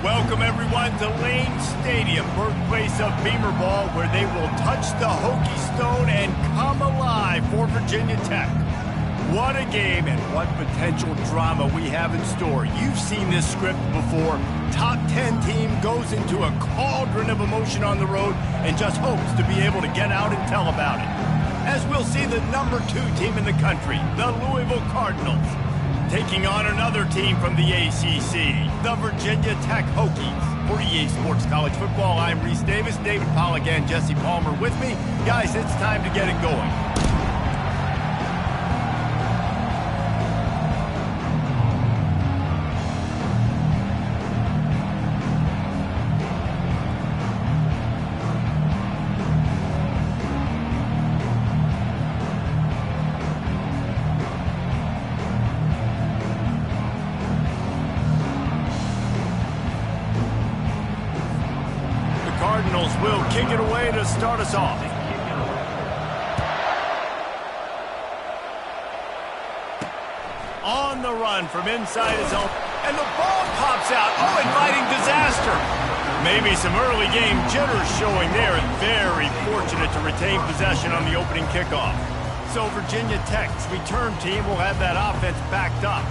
Welcome, everyone, to Lane Stadium, birthplace of Beamer Ball, where they will touch the Hokie Stone and come alive for Virginia Tech. What a game and what potential drama we have in store. You've seen this script before. Top 10 team goes into a cauldron of emotion on the road and just hopes to be able to get out and tell about it. As we'll see the number 2 team in the country, the Louisville Cardinals, taking on another team from the ACC, the Virginia Tech Hokies. For EA Sports College Football, I'm Reese Davis, David Pollack, and Jesse Palmer with me. Guys, it's time to get it going. Cardinals will kick it away to start us off. On the run from inside his own, and the ball pops out. Oh, inviting disaster. Maybe some early game jitters showing there, and very fortunate to retain possession on the opening kickoff. So Virginia Tech's return team will have that offense backed up.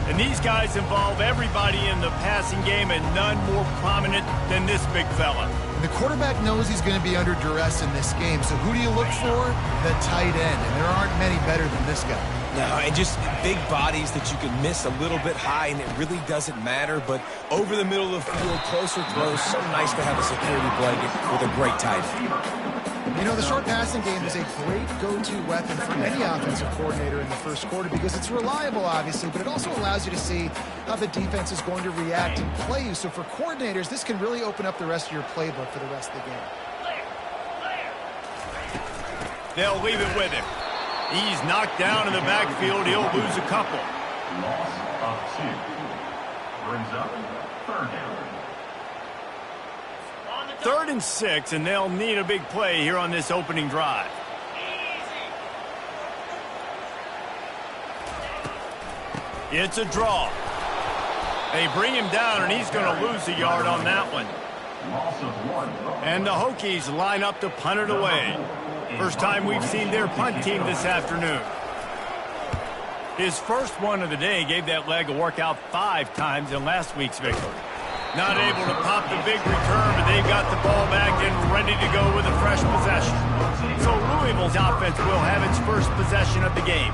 And these guys involve everybody in the passing game, and none more prominent than this big fella. The quarterback knows he's going to be under duress in this game, so who do you look for? The tight end, and there aren't many better than this guy. No, and just big bodies that you can miss a little bit high, and it really doesn't matter, but over the middle of the field, closer throws, so nice to have a security blanket with a great tight end. You know, the short passing game is a great go-to weapon for any offensive coordinator in the first quarter because it's reliable, obviously, but it also allows you to see how the defense is going to react and play you. So for coordinators, this can really open up the rest of your playbook for the rest of the game. They'll leave it with him. He's knocked down in the backfield. He'll lose a couple. Loss of 2. Brings up third down. 3rd and 6, and they'll need a big play here on this opening drive. It's a draw. They bring him down, and he's going to lose a yard on that one. And the Hokies line up to punt it away. First time we've seen their punt team this afternoon. His first one of the day gave that leg a workout 5 times in last week's victory. Not able to pop the big return, but they've got the ball back and ready to go with a fresh possession. So Louisville's offense will have its first possession of the game.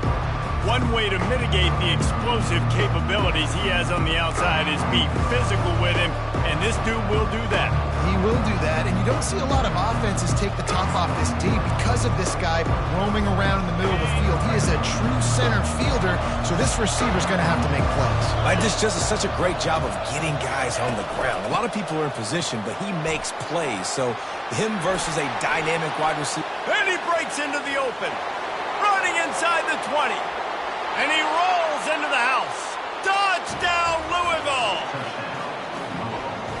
One way to mitigate the explosive capabilities he has on the outside is be physical with him, and this dude will do that. He will do that, and you don't see a lot of offenses take the top off this D because of this guy roaming around in the middle of the field. He is a true center fielder, so this receiver's going to have to make plays. Just does such a great job of getting guys on the ground. A lot of people are in position, but he makes plays. So him versus a dynamic wide receiver. And he breaks into the open, running inside the 20. And he rolls into the house. Touchdown, Louisville!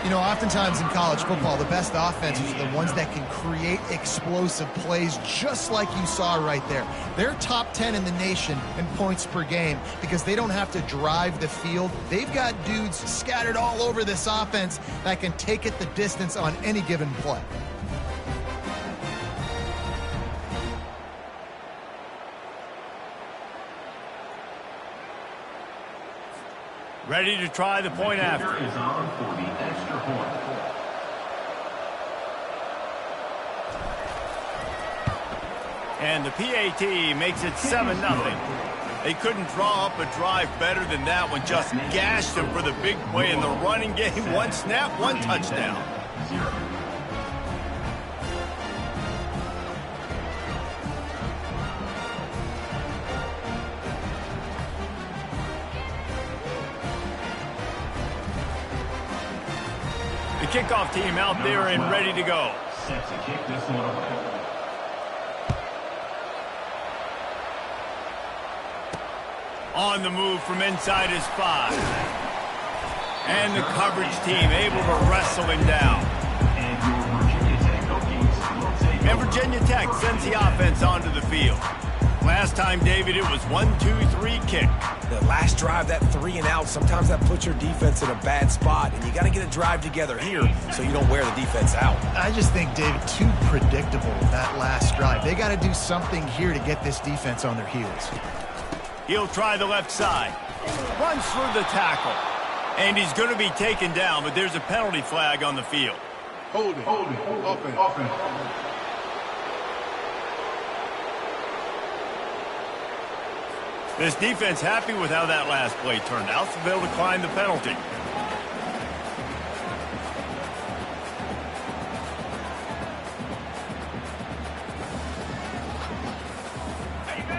You know, oftentimes in college football, the best offenses are the ones that can create explosive plays just like you saw right there. They're top 10 in the nation in points per game because they don't have to drive the field. They've got dudes scattered all over this offense that can take it the distance on any given play. Ready to try the point after. Is on for the extra point. And the PAT makes it 7-0. They couldn't draw up a drive better than that one. Just gashed them for the big play in the running game. 1 snap, 1 touchdown. 0. The kickoff team out there and ready to go. Set to kick this one away. On the move from inside his 5. And the coverage team able to wrestle him down. And Virginia Tech sends the offense onto the field. Last time, David, it was 1-2-3 kick. The last drive, that 3 and out, sometimes that puts your defense in a bad spot, and you got to get a drive together here so you don't wear the defense out. I just think, David, too predictable that last drive. They got to do something here to get this defense on their heels. He'll try the left side. Runs through the tackle. And he's going to be taken down, but there's a penalty flag on the field. Hold it. Offense. This defense happy with how that last play turned out, so they'll decline the penalty.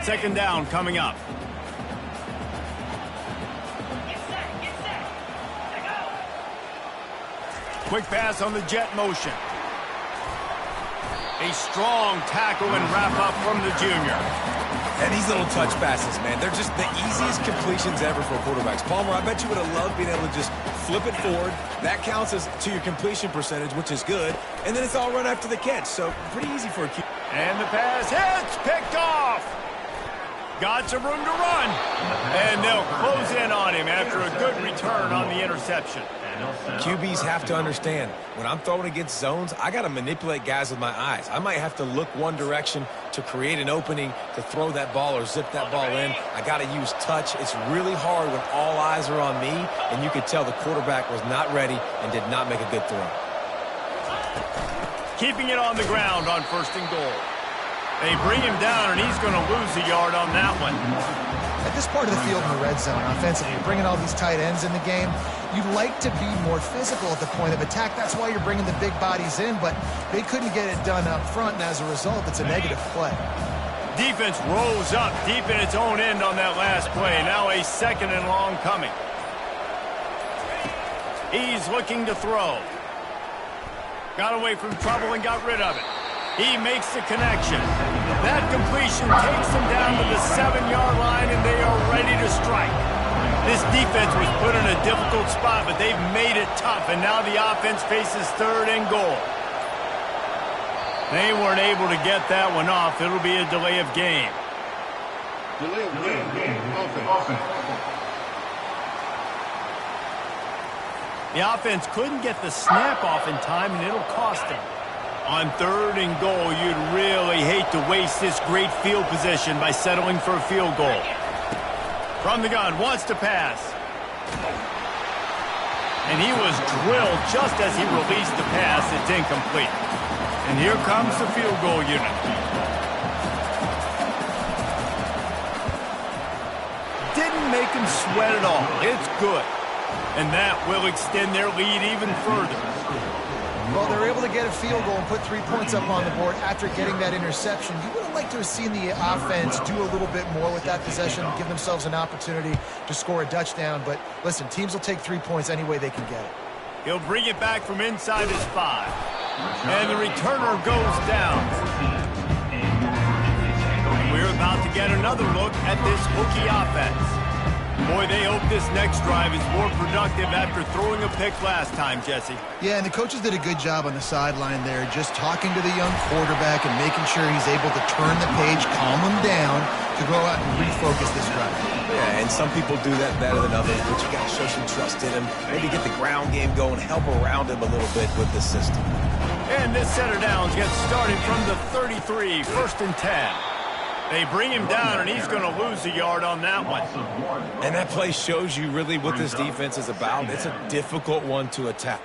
Second down coming up. Quick pass on the jet motion. A strong tackle and wrap up from the junior. And these little touch passes, man, they're just the easiest completions ever for quarterbacks. Palmer, I bet you would have loved being able to just flip it forward. That counts as to your completion percentage, which is good. And then it's all run after the catch, so pretty easy for a QB. And the pass hits, picked off. Got some room to run. And they'll close in on him after a good return on the interception. QBs have to understand, when I'm throwing against zones, I got to manipulate guys with my eyes. I might have to look one direction to create an opening to throw that ball or zip that ball in. I got to use touch. It's really hard when all eyes are on me, and you could tell the quarterback was not ready and did not make a good throw. Keeping it on the ground on 1st and goal. They bring him down, and he's going to lose a yard on that one. At this part of the field in the red zone, offensively, you're bringing all these tight ends in the game. You'd like to be more physical at the point of attack. That's why you're bringing the big bodies in, but they couldn't get it done up front, and as a result, it's a negative play. Defense rose up deep in its own end on that last play. Now a 2nd and long coming. He's looking to throw. Got away from trouble and got rid of it. He makes the connection. That completion takes him down to the 7-yard line, and they are ready to strike. This defense was put in a difficult spot, but they've made it tough, and now the offense faces 3rd and goal. They weren't able to get that one off. It'll be a delay of game. Delay of game. Offense. The offense couldn't get the snap off in time, and it'll cost them. On 3rd and goal, you'd really hate to waste this great field position by settling for a field goal. From the gun, wants to pass. And he was drilled just as he released the pass. It's incomplete. And here comes the field goal unit. Didn't make him sweat at all. It's good. And that will extend their lead even further. Well, they're able to get a field goal and put 3 points up on the board after getting that interception. You would have liked to have seen the offense do a little bit more with that possession, give themselves an opportunity to score a touchdown. But listen, teams will take 3 points any way they can get it. He'll bring it back from inside his 5. And the returner goes down. We're about to get another look at this Hokie offense. Boy, they hope this next drive is more productive after throwing a pick last time, Jesse. Yeah, and the coaches did a good job on the sideline there, just talking to the young quarterback and making sure he's able to turn the page, calm him down, to go out and refocus this drive. Yeah, and some people do that better than others, but you got to show some trust in him. Maybe get the ground game going, help around him a little bit with the system. And this set of downs gets started from the 33, 1st and 10. They bring him down, and he's going to lose a yard on that one. And that play shows you really what this defense is about. It's a difficult one to attack.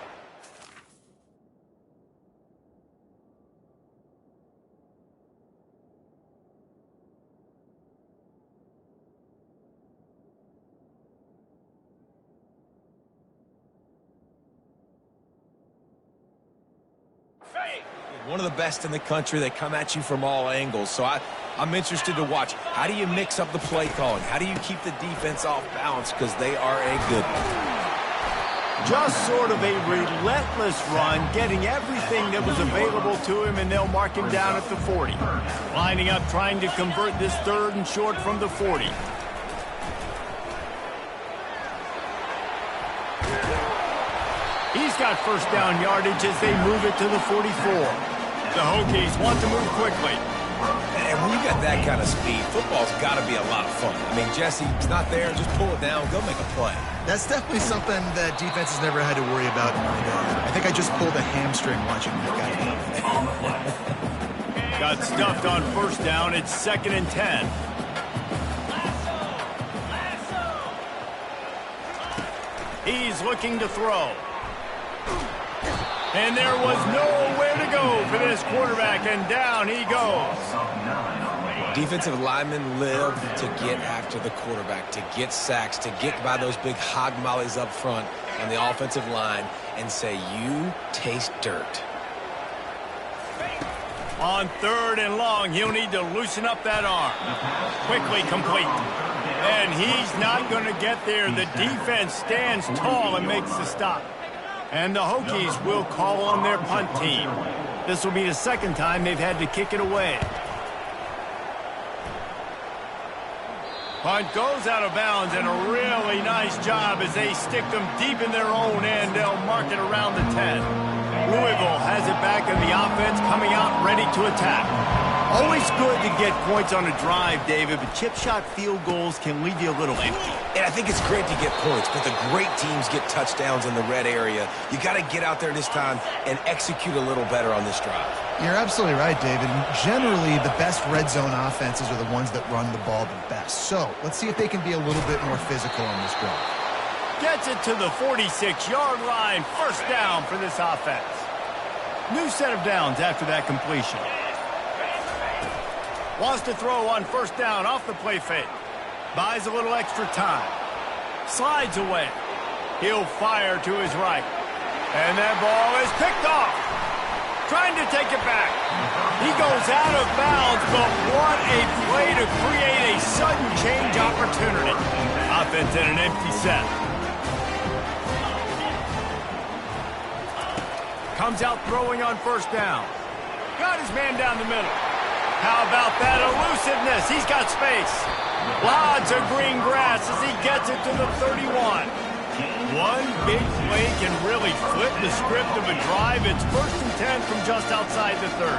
One of the best in the country. They come at you from all angles. So I'm interested to watch. How do you mix up the play calling? How do you keep the defense off balance? Because they are a good one. Just sort of a relentless run, getting everything that was available to him, and they'll mark him down at the 40. Lining up, trying to convert this 3rd and short from the 40. He's got 1st down yardage as they move it to the 44. The Hokies want to move quickly. And when you got that kind of speed, football's got to be a lot of fun. I mean, Jesse, it's not there. Just pull it down. Go make a play. That's definitely something that defense has never had to worry about in my day. I think I just pulled a hamstring watching that guy. Got stuffed on first down. It's 2nd and 10. He's looking to throw. And there was nowhere to go for this quarterback, and down he goes. Defensive linemen live to get after the quarterback, to get sacks, to get by those big hog mollies up front on the offensive line and say, you taste dirt. On 3rd and long, he'll need to loosen up that arm. Quickly complete. And he's not going to get there. The defense stands tall and makes the stop. And the Hokies will call on their punt team. This will be the 2nd time they've had to kick it away. Punt goes out of bounds, and a really nice job as they stick them deep in their own end. They'll mark it around the 10. Louisville has it back in the offense, coming out ready to attack. Always good to get points on a drive, David, but chip shot field goals can leave you a little empty. And I think it's great to get points, but the great teams get touchdowns in the red area. You got to get out there this time and execute a little better on this drive. You're absolutely right, David. Generally, the best red zone offenses are the ones that run the ball the best. So let's see if they can be a little bit more physical on this drive. Gets it to the 46-yard line. First down for this offense. New set of downs after that completion. Wants to throw on first down off the play fake. Buys a little extra time. Slides away. He'll fire to his right. And that ball is picked off. Trying to take it back. He goes out of bounds, but what a play to create a sudden change opportunity. Offense in an empty set. Comes out throwing on first down. Got his man down the middle. How about that elusiveness? He's got space. Lots of green grass as he gets it to the 31. One big play can really flip the script of a drive. It's 1st and 10 from just outside the 30.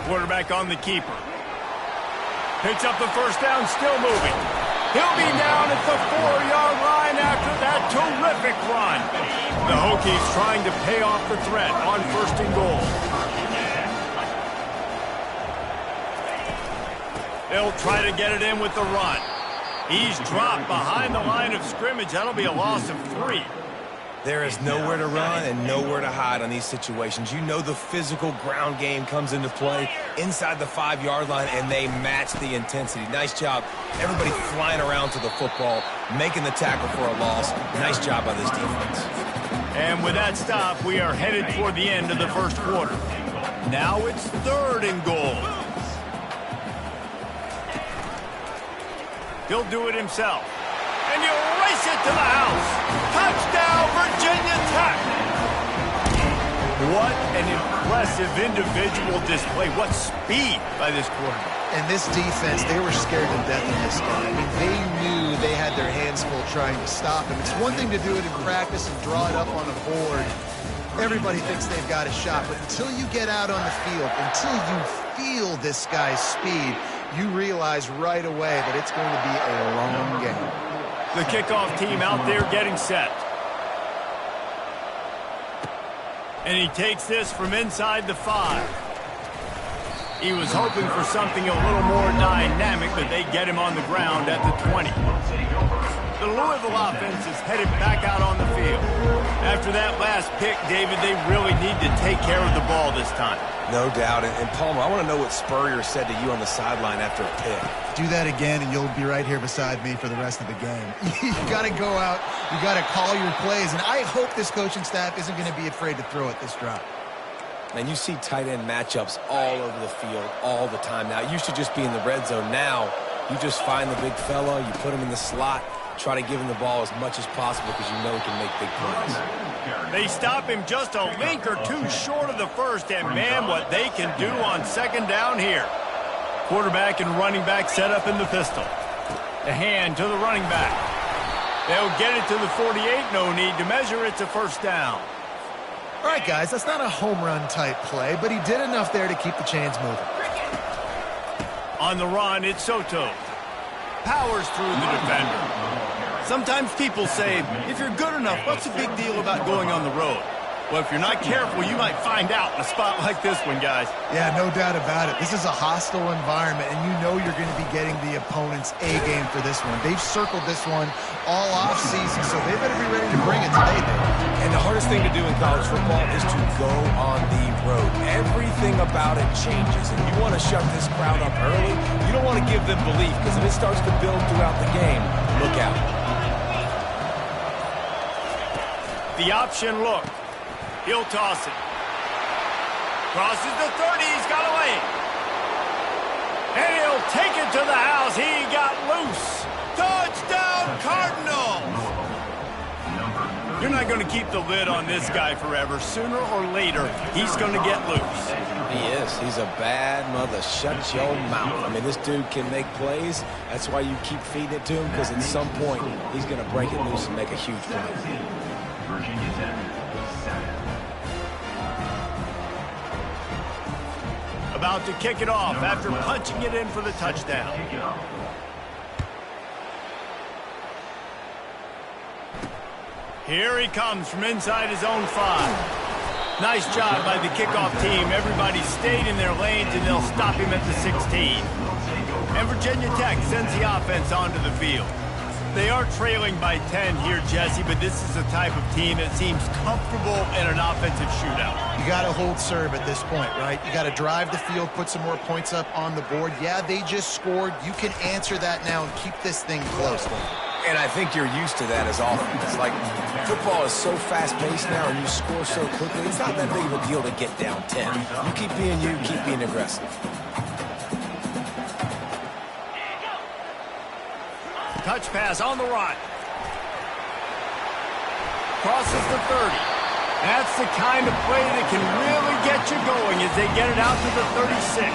Quarterback on the keeper. Picks up the first down, still moving. He'll be down at the 4-yard line after that terrific run. The Hokies trying to pay off the threat on 1st and goal. They'll try to get it in with the run. He's dropped behind the line of scrimmage. That'll be a loss of 3. There is nowhere to run and nowhere to hide on these situations. You know the physical ground game comes into play inside the 5-yard line, and they match the intensity. Nice job. Everybody flying around to the football, making the tackle for a loss. Nice job by this defense. And with that stop, we are headed toward the end of the 1st quarter. Now it's 3rd and goal. He'll do it himself. And you race it to the house. Touchdown, Virginia Tech. What an impressive individual display. What speed by this quarterback. And this defense, they were scared to death of this guy. I mean, they knew they had their hands full trying to stop him. It's one thing to do it in practice and draw it up on a board. Everybody thinks they've got a shot, but until you get out on the field, until you feel this guy's speed, you realize right away that it's going to be a long game. The kickoff team out there getting set. And he takes this from inside the 5. He was hoping for something a little more dynamic, but they get him on the ground at the 20. The Louisville offense is headed back out on the field. After that last pick, David, they really need to take care of the ball this time. No doubt. And Palmer, I want to know what Spurrier said to you on the sideline after a pick. Do that again, and you'll be right here beside me for the rest of the game. You got to go out. You got to call your plays, and I hope this coaching staff isn't going to be afraid to throw it this drive. And you see tight end matchups all over the field all the time now. It used to just be in the red zone. Now you just find the big fella, you put him in the slot, try to give him the ball as much as possible because you know he can make big plays. They stop him just a link or two short of the first, and man, what they can do on 2nd down here. Quarterback and running back set up in the pistol. The hand to the running back. They'll get it to the 48, no need to measure. It's a 1st down. All right, guys, that's not a home run type play, but he did enough there to keep the chains moving. On the run, it's Soto. Powers through the defender. Sometimes people say, if you're good enough, what's the big deal about going on the road? Well, if you're not careful, you might find out in a spot like this one, guys. Yeah, no doubt about it. This is a hostile environment, and you know you're going to be getting the opponent's A game for this one. They've circled this one all offseason, so they better be ready to bring it today, Dave. And the hardest thing to do in college football is to go on the road. Everything about it changes, and you want to shut this crowd up early. You don't want to give them belief, because if it starts to build throughout the game, look out. The option look. He'll toss it. Crosses the 30. He's got away. And he'll take it to the house. He got loose. Touchdown, Cardinals! You're not going to keep the lid on this guy forever. Sooner or later, he's going to get loose. He is. He's a bad mother. Shut your mouth. I mean, this dude can make plays. That's why you keep feeding it to him, because at some point, he's going to break it loose and make a huge play. Virginia Tech, 7. About to kick it off after punching it in for the touchdown. Here he comes from inside his own 5. Nice job by the kickoff team. Everybody stayed in their lanes, and they'll stop him at the 16. And Virginia Tech sends the offense onto the field. They are trailing by 10 here, Jesse, but this is the type of team that seems comfortable in an offensive shootout. You got to hold serve at this point, right? You got to drive the field, put some more points up on the board. Yeah, they just scored. You can answer that now and keep this thing close. And I think you're used to that as offense. Like, football is so fast-paced now, and you score so quickly, it's not that big of a deal to get down 10. You keep being aggressive. Touch pass on the right. Crosses the 30. That's the kind of play that can really get you going as they get it out to the 36.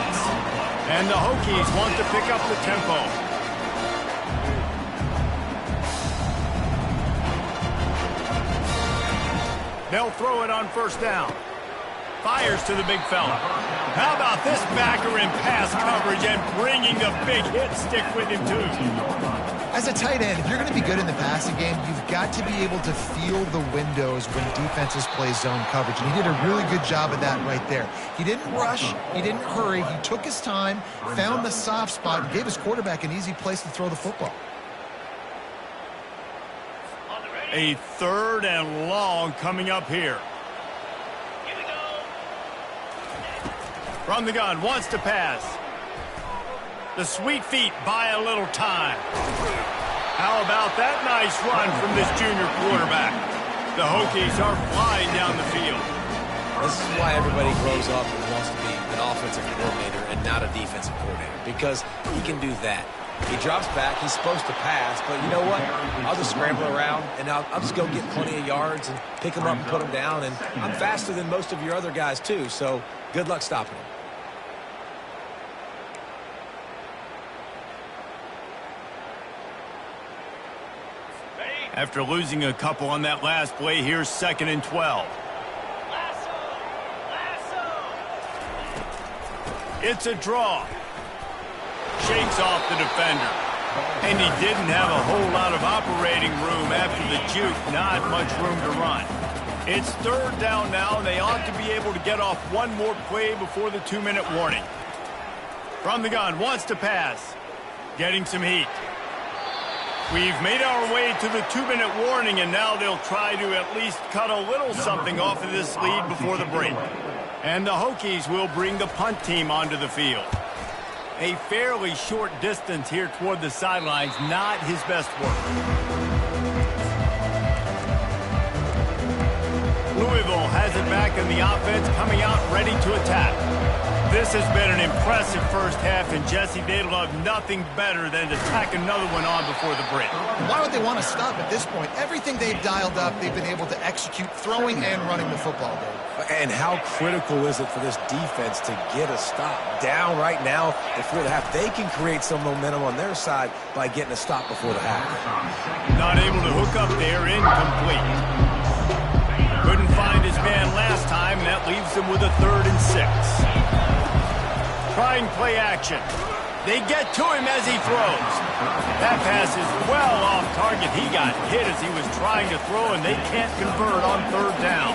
And the Hokies want to pick up the tempo. They'll throw it on first down. Fires to the big fella. How about this backer in pass coverage and bringing the big hit stick with him, too? As a tight end, if you're going to be good in the passing game, you've got to be able to feel the windows when defenses play zone coverage. And he did a really good job of that right there. He didn't rush. He didn't hurry. He took his time, found the soft spot, and gave his quarterback an easy place to throw the football. A 3rd and long coming up here. From the gun, wants to pass. The sweet feet buy a little time. How about that nice run from this junior quarterback? The Hokies are flying down the field. This is why everybody grows up and wants to be an offensive coordinator and not a defensive coordinator, because he can do that. He drops back. He's supposed to pass, but you know what? I'll just scramble around, and I'll just go get plenty of yards and pick him up and put him down, and I'm faster than most of your other guys, too, so good luck stopping him. After losing a couple on that last play, here's 2nd and 12. It's a draw. Shakes off the defender. And he didn't have a whole lot of operating room after the juke. Not much room to run. It's 3rd down now, and they ought to be able to get off one more play before the 2-minute warning. From the gun, wants to pass. Getting some heat. We've made our way to the 2-minute warning, and now they'll try to at least cut a little something off of this lead before the break. And the Hokies will bring the punt team onto the field. A fairly short distance here toward the sidelines, not his best work. Louisville has it back in the offense, coming out ready to attack. This has been an impressive first half, and Jesse, they'd love nothing better than to tack another one on before the break. Why would they want to stop at this point? Everything they've dialed up, they've been able to execute, throwing and running the football, Dave. And how critical is it for this defense to get a stop? Down right now before the half. They can create some momentum on their side by getting a stop before the half. Not able to hook up there, incomplete. Couldn't find his man last leaves them with a 3rd and 6. Trying play action. They get to him as he throws. That pass is well off target. He got hit as he was trying to throw, and they can't convert on 3rd down.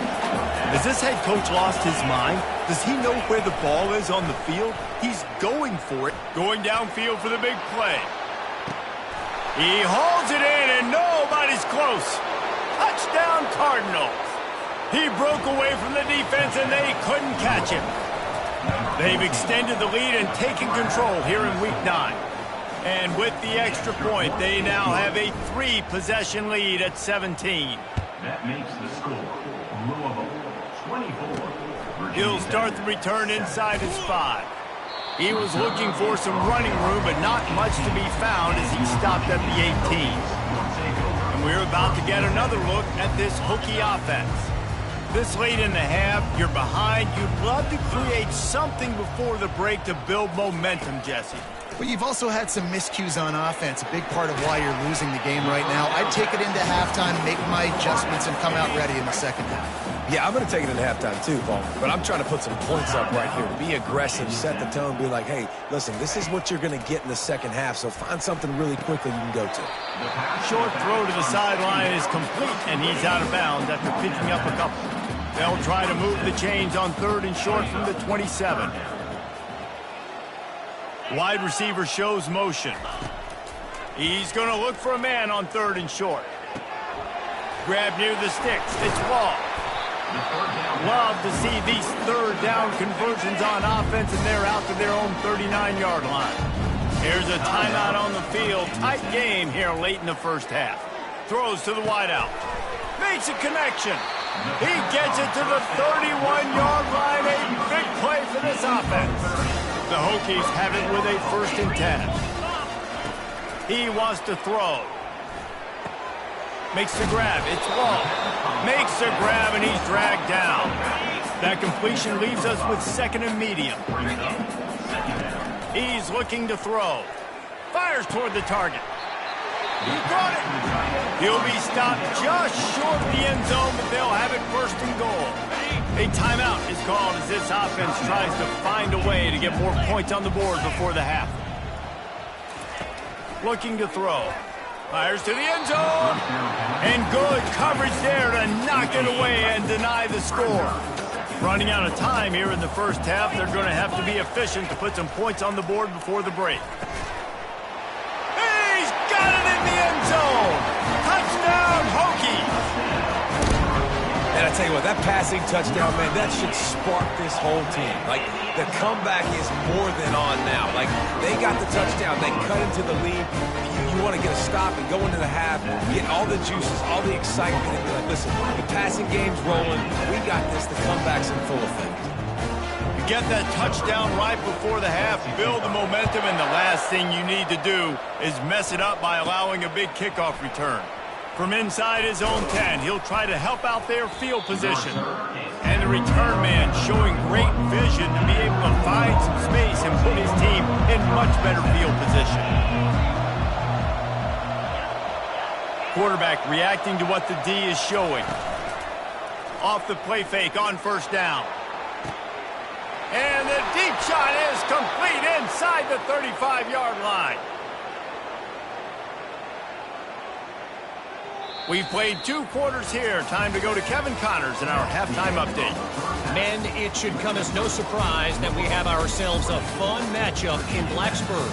Has this head coach lost his mind? Does he know where the ball is on the field? He's going for it. Going downfield for the big play. He hauls it in, and nobody's close. Touchdown, Cardinals. He broke away from the defense, and they couldn't catch him. They've extended the lead and taken control here in Week 9. And with the extra point, they now have a 3-possession lead at 17. That makes the score Louisville 24. He'll start the return inside his 5. He was looking for some running room, but not much to be found as he stopped at the 18. And we're about to get another look at this Hokie offense. This late in the half, you're behind. You'd love to create something before the break to build momentum, Jesse. But you've also had some miscues on offense, a big part of why you're losing the game right now. I'd take it into halftime, make my adjustments, and come out ready in the second half. Yeah, I'm going to take it into halftime too, Paul. But I'm trying to put some points up right here. Be aggressive, set the tone, be like, hey, listen, this is what you're going to get in the second half, so find something really quickly you can go to. Short throw to the sideline is complete, and he's out of bounds after picking up a couple. They'll try to move the chains on 3rd and short from the 27. Wide receiver shows motion. He's going to look for a man on 3rd and short. Grab near the sticks. It's Wall. Love to see these 3rd down conversions on offense, and they're out to their own 39-yard line. Here's a timeout on the field. Tight game here late in the first half. Throws to the wideout. Makes a connection. He gets it to the 31-yard line. A big play for this offense. The Hokies have it with a 1st and 10. He wants to throw. Makes the grab. It's Wall. Makes the grab, and he's dragged down. That completion leaves us with 2nd and medium. He's looking to throw. Fires toward the target. He got it. He'll be stopped just short of the end zone, but they'll have it 1st and goal. A timeout is called as this offense tries to find a way to get more points on the board before the half. Looking to throw. Fires to the end zone. And good coverage there to knock it away and deny the score. Running out of time here in the first half. They're going to have to be efficient to put some points on the board before the break. He's got it in the end zone. Touchdown, Hokies. And I tell you what, that passing touchdown, man, that should spark this whole team. Like, the comeback is more than on now. Like, they got the touchdown. They cut into the lead. You want to get a stop and go into the half, get all the juices, all the excitement, and be like, listen, the passing game's rolling. We got this. The comeback's in full effect. You get that touchdown right before the half, build the momentum, and the last thing you need to do is mess it up by allowing a big kickoff return. From inside his own 10, he'll try to help out their field position. And the return man showing great vision to be able to find some space and put his team in much better field position. Quarterback reacting to what the D is showing. Off the play fake on 1st down. And the deep shot is complete inside the 35-yard line. We've played 2 quarters here. Time to go to Kevin Connors in our halftime update. Men, it should come as no surprise that we have ourselves a fun matchup in Blacksburg.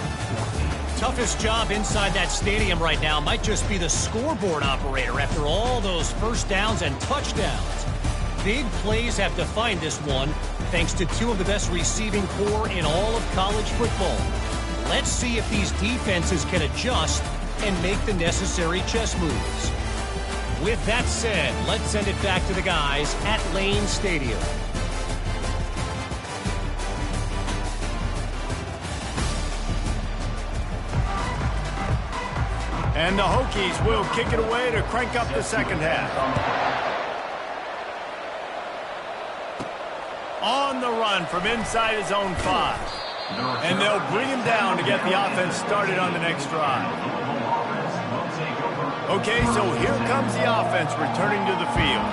Toughest job inside that stadium right now might just be the scoreboard operator after all those 1st downs and touchdowns. Big plays have defined this one, thanks to 2 of the best receiving corps in all of college football. Let's see if these defenses can adjust and make the necessary chess moves. With that said, let's send it back to the guys at Lane Stadium. And the Hokies will kick it away to crank up the second half. On the run from inside his own 5. And they'll bring him down to get the offense started on the next drive. Okay, so here comes the offense returning to the field.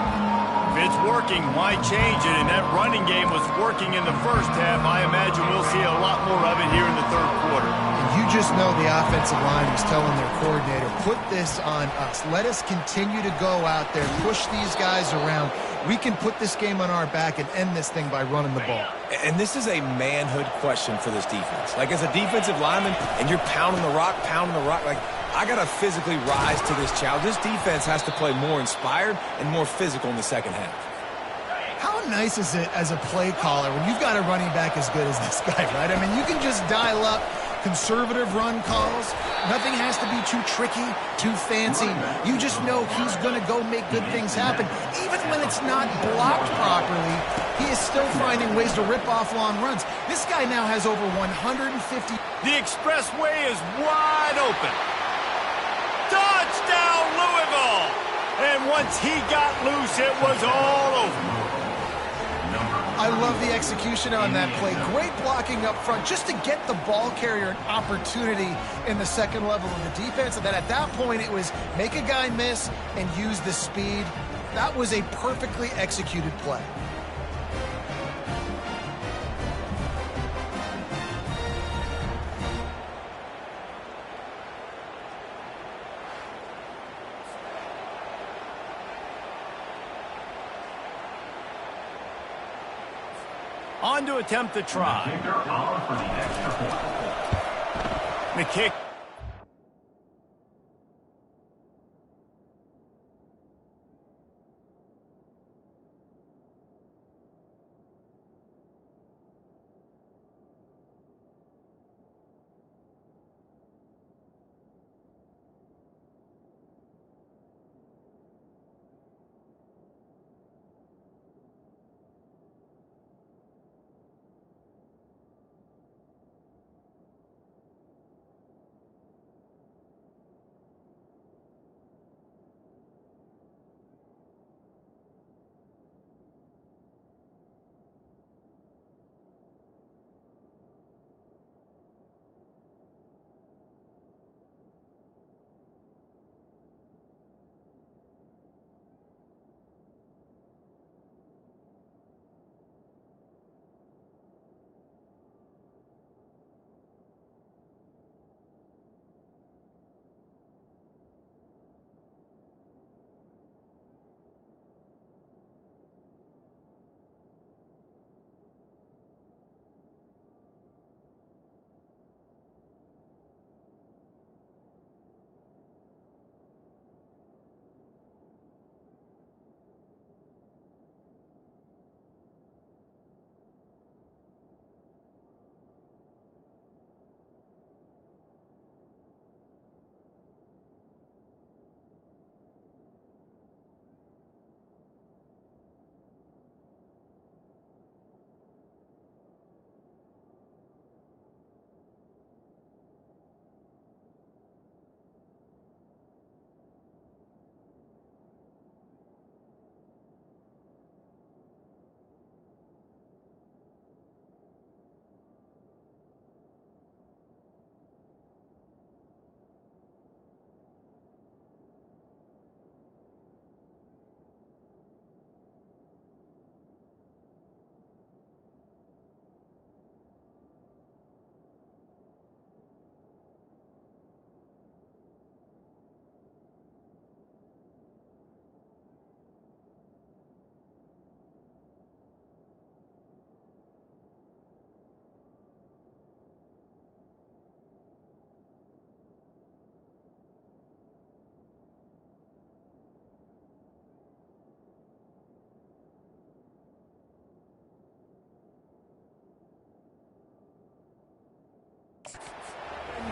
it's working, why change it? And that running game was working in the first half. I imagine we'll see a lot more of it here in the third quarter. And you just know the offensive line was telling their coordinator, put this on us. Let us continue to go out there, push these guys around. We can put this game on our back and end this thing by running the ball. And this is a manhood question for this defense. Like, as a defensive lineman, and you're pounding the rock, like, I got to physically rise to this challenge. This defense has to play more inspired and more physical in the second half. How nice is it as a play caller when you've got a running back as good as this guy, right? I mean, you can just dial up conservative run calls. Nothing has to be too tricky, too fancy. You just know he's going to go make good things happen. Even when it's not blocked properly, he is still finding ways to rip off long runs. This guy now has over 150. The expressway is wide open. Touchdown, Louisville! And once he got loose, it was all over. I love the execution on that play. Great blocking up front just to get the ball carrier an opportunity in the second level of the defense. And then at that point, it was make a guy miss and use the speed. That was a perfectly executed play. On to attempt the try. The kick.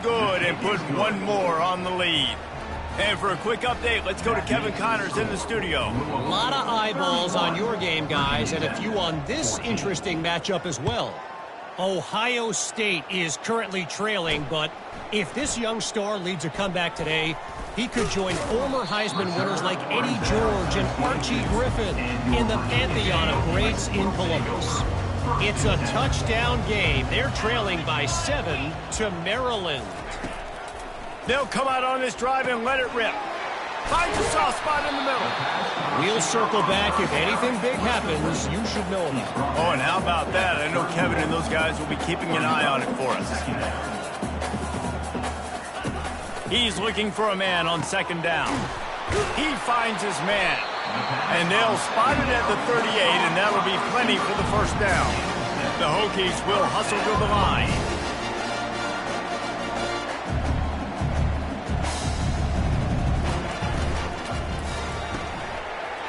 Good, and put one more on the lead. And for a quick update, let's go to Kevin Connors in the studio. A lot of eyeballs on your game, guys, and a few on this interesting matchup as well. Ohio State is currently trailing, but if this young star leads a comeback today, he could join former Heisman winners like Eddie George and Archie Griffin in the pantheon of greats in Columbus. It's a touchdown game. They're trailing by 7 to Maryland. They'll come out on this drive and let it rip. Finds a soft spot in the middle. We'll circle back. If anything big happens, you should know about it. Oh, and how about that? I know Kevin and those guys will be keeping an eye on it for us. He's looking for a man on second down. He finds his man. And they'll spot it at the 38, and that'll be plenty for the first down. The Hokies will hustle to the line.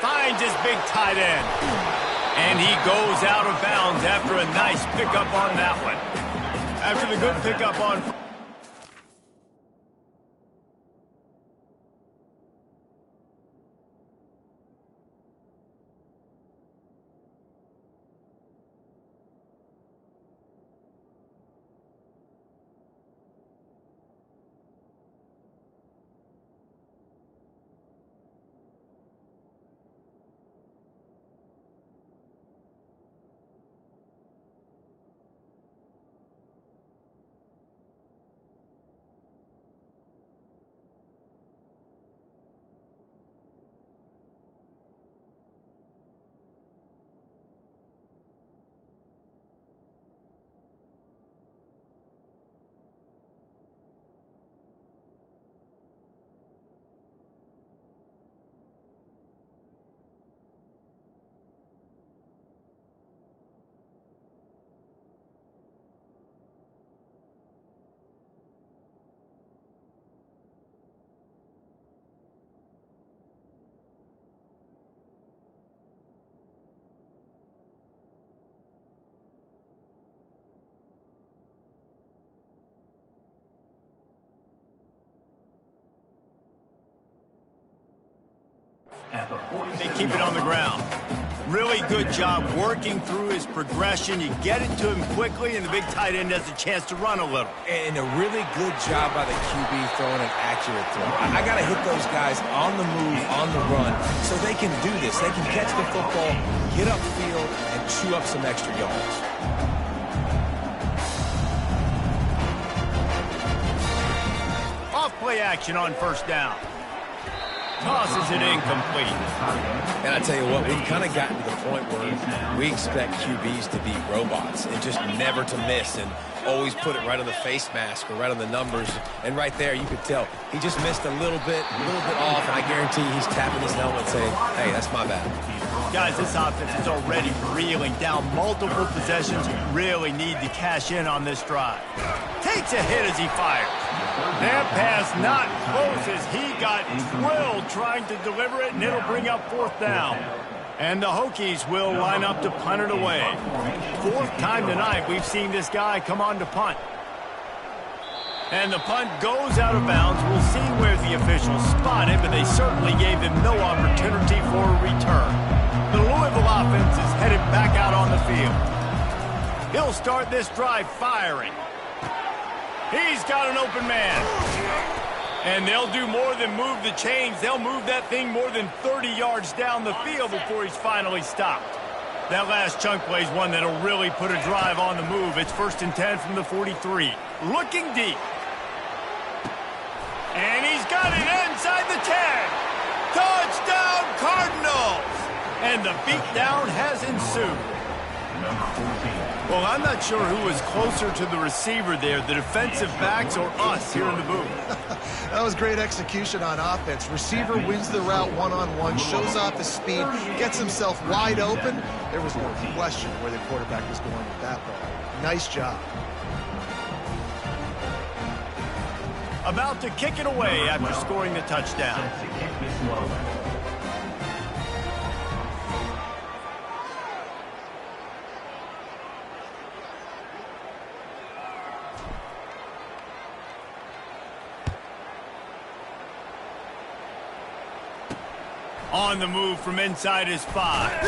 Finds his big tight end. And he goes out of bounds after a nice pickup on that one. After the good pickup on... They keep it on the ground. Really good job working through his progression. You get it to him quickly, and the big tight end has a chance to run a little. And a really good job by the QB throwing an accurate throw. I got to hit those guys on the move, on the run, so they can do this. They can catch the football, get upfield, and chew up some extra yards. Off play action on first down. Tosses it incomplete. And I tell you what, we've kind of gotten to the point where we expect QBs to be robots and just never to miss and always put it right on the face mask or right on the numbers. And right there, you could tell he just missed a little bit off, and I guarantee he's tapping his helmet saying, hey, that's my bad. Guys, this offense is already reeling down multiple possessions. Really need to cash in on this drive. Takes a hit as he fires. That pass not close as he got drilled trying to deliver it, and it'll bring up fourth down. And the Hokies will line up to punt it away. Fourth time tonight we've seen this guy come on to punt. And the punt goes out of bounds. We'll see where the officials spot it, but they certainly gave him no opportunity for a return. The Louisville offense is headed back out on the field. He'll start this drive firing. He's got an open man. And they'll do more than move the chains. They'll move that thing more than 30 yards down the field before he's finally stopped. That last chunk play is one that'll really put a drive on the move. It's 1st and 10 from the 43. Looking deep. And he's got it inside the 10. Touchdown, Cardinals! And the beatdown has ensued. Well, I'm not sure who was closer to the receiver there, the defensive backs or us here in the booth. That was great execution on offense. Receiver wins the route one-on-one, shows off his speed, gets himself wide open. There was no question where the quarterback was going with that ball. Nice job. About to kick it away after scoring the touchdown. On the move from inside his 5.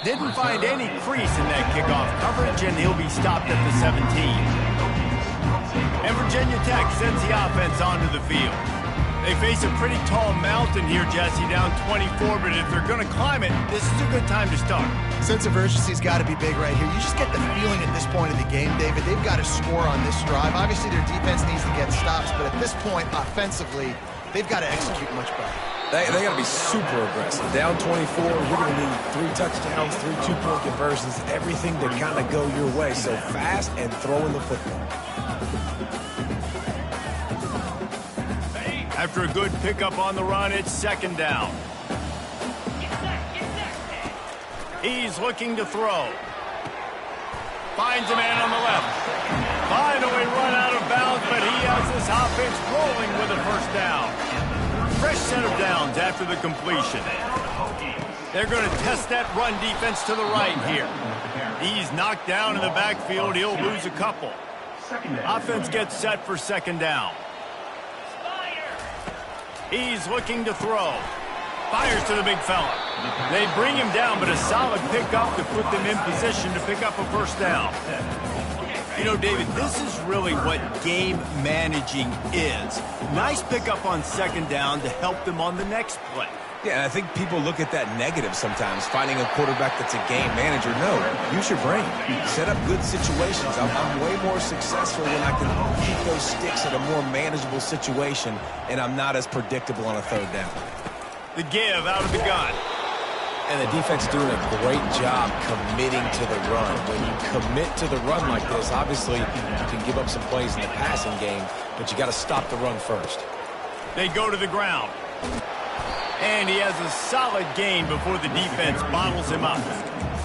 Didn't find any crease in that kickoff coverage, and he'll be stopped at the 17. And Virginia Tech sends the offense onto the field. They face a pretty tall mountain here, Jesse, down 24, but if they're going to climb it, this is a good time to start. Sense of urgency's got to be big right here. You just get the feeling at this point of the game, David, they've got to score on this drive. Obviously, their defense needs to get stops, but at this point, offensively, they've got to execute much better. They got to be super aggressive. Down 24, you're going to need 3 touchdowns, 3 two-point conversions, everything to kind of go your way. So fast and throwing the football. After a good pickup on the run, it's second down. He's looking to throw. Finds a man on the left. Finally run out of bounds, but he has this offense rolling with a first down. Fresh set of downs after the completion. They're going to test that run defense to the right here. He's knocked down in the backfield. He'll lose a couple. Offense gets set for second down. He's looking to throw. Fires to the big fella. They bring him down, but a solid pickup to put them in position to pick up a first down. You know, David, this is really what game managing is. Nice pickup on second down to help them on the next play. Yeah, and I think people look at that negative sometimes, finding a quarterback that's a game manager. No, use your brain. Set up good situations. I'm way more successful when I can keep those sticks at a more manageable situation, and I'm not as predictable on a third down. The give out of the gun. And the defense doing a great job committing to the run. When you commit to the run like this, obviously you can give up some plays in the passing game, but you got to stop the run first. They go to the ground. And he has a solid gain before the defense bottles him up.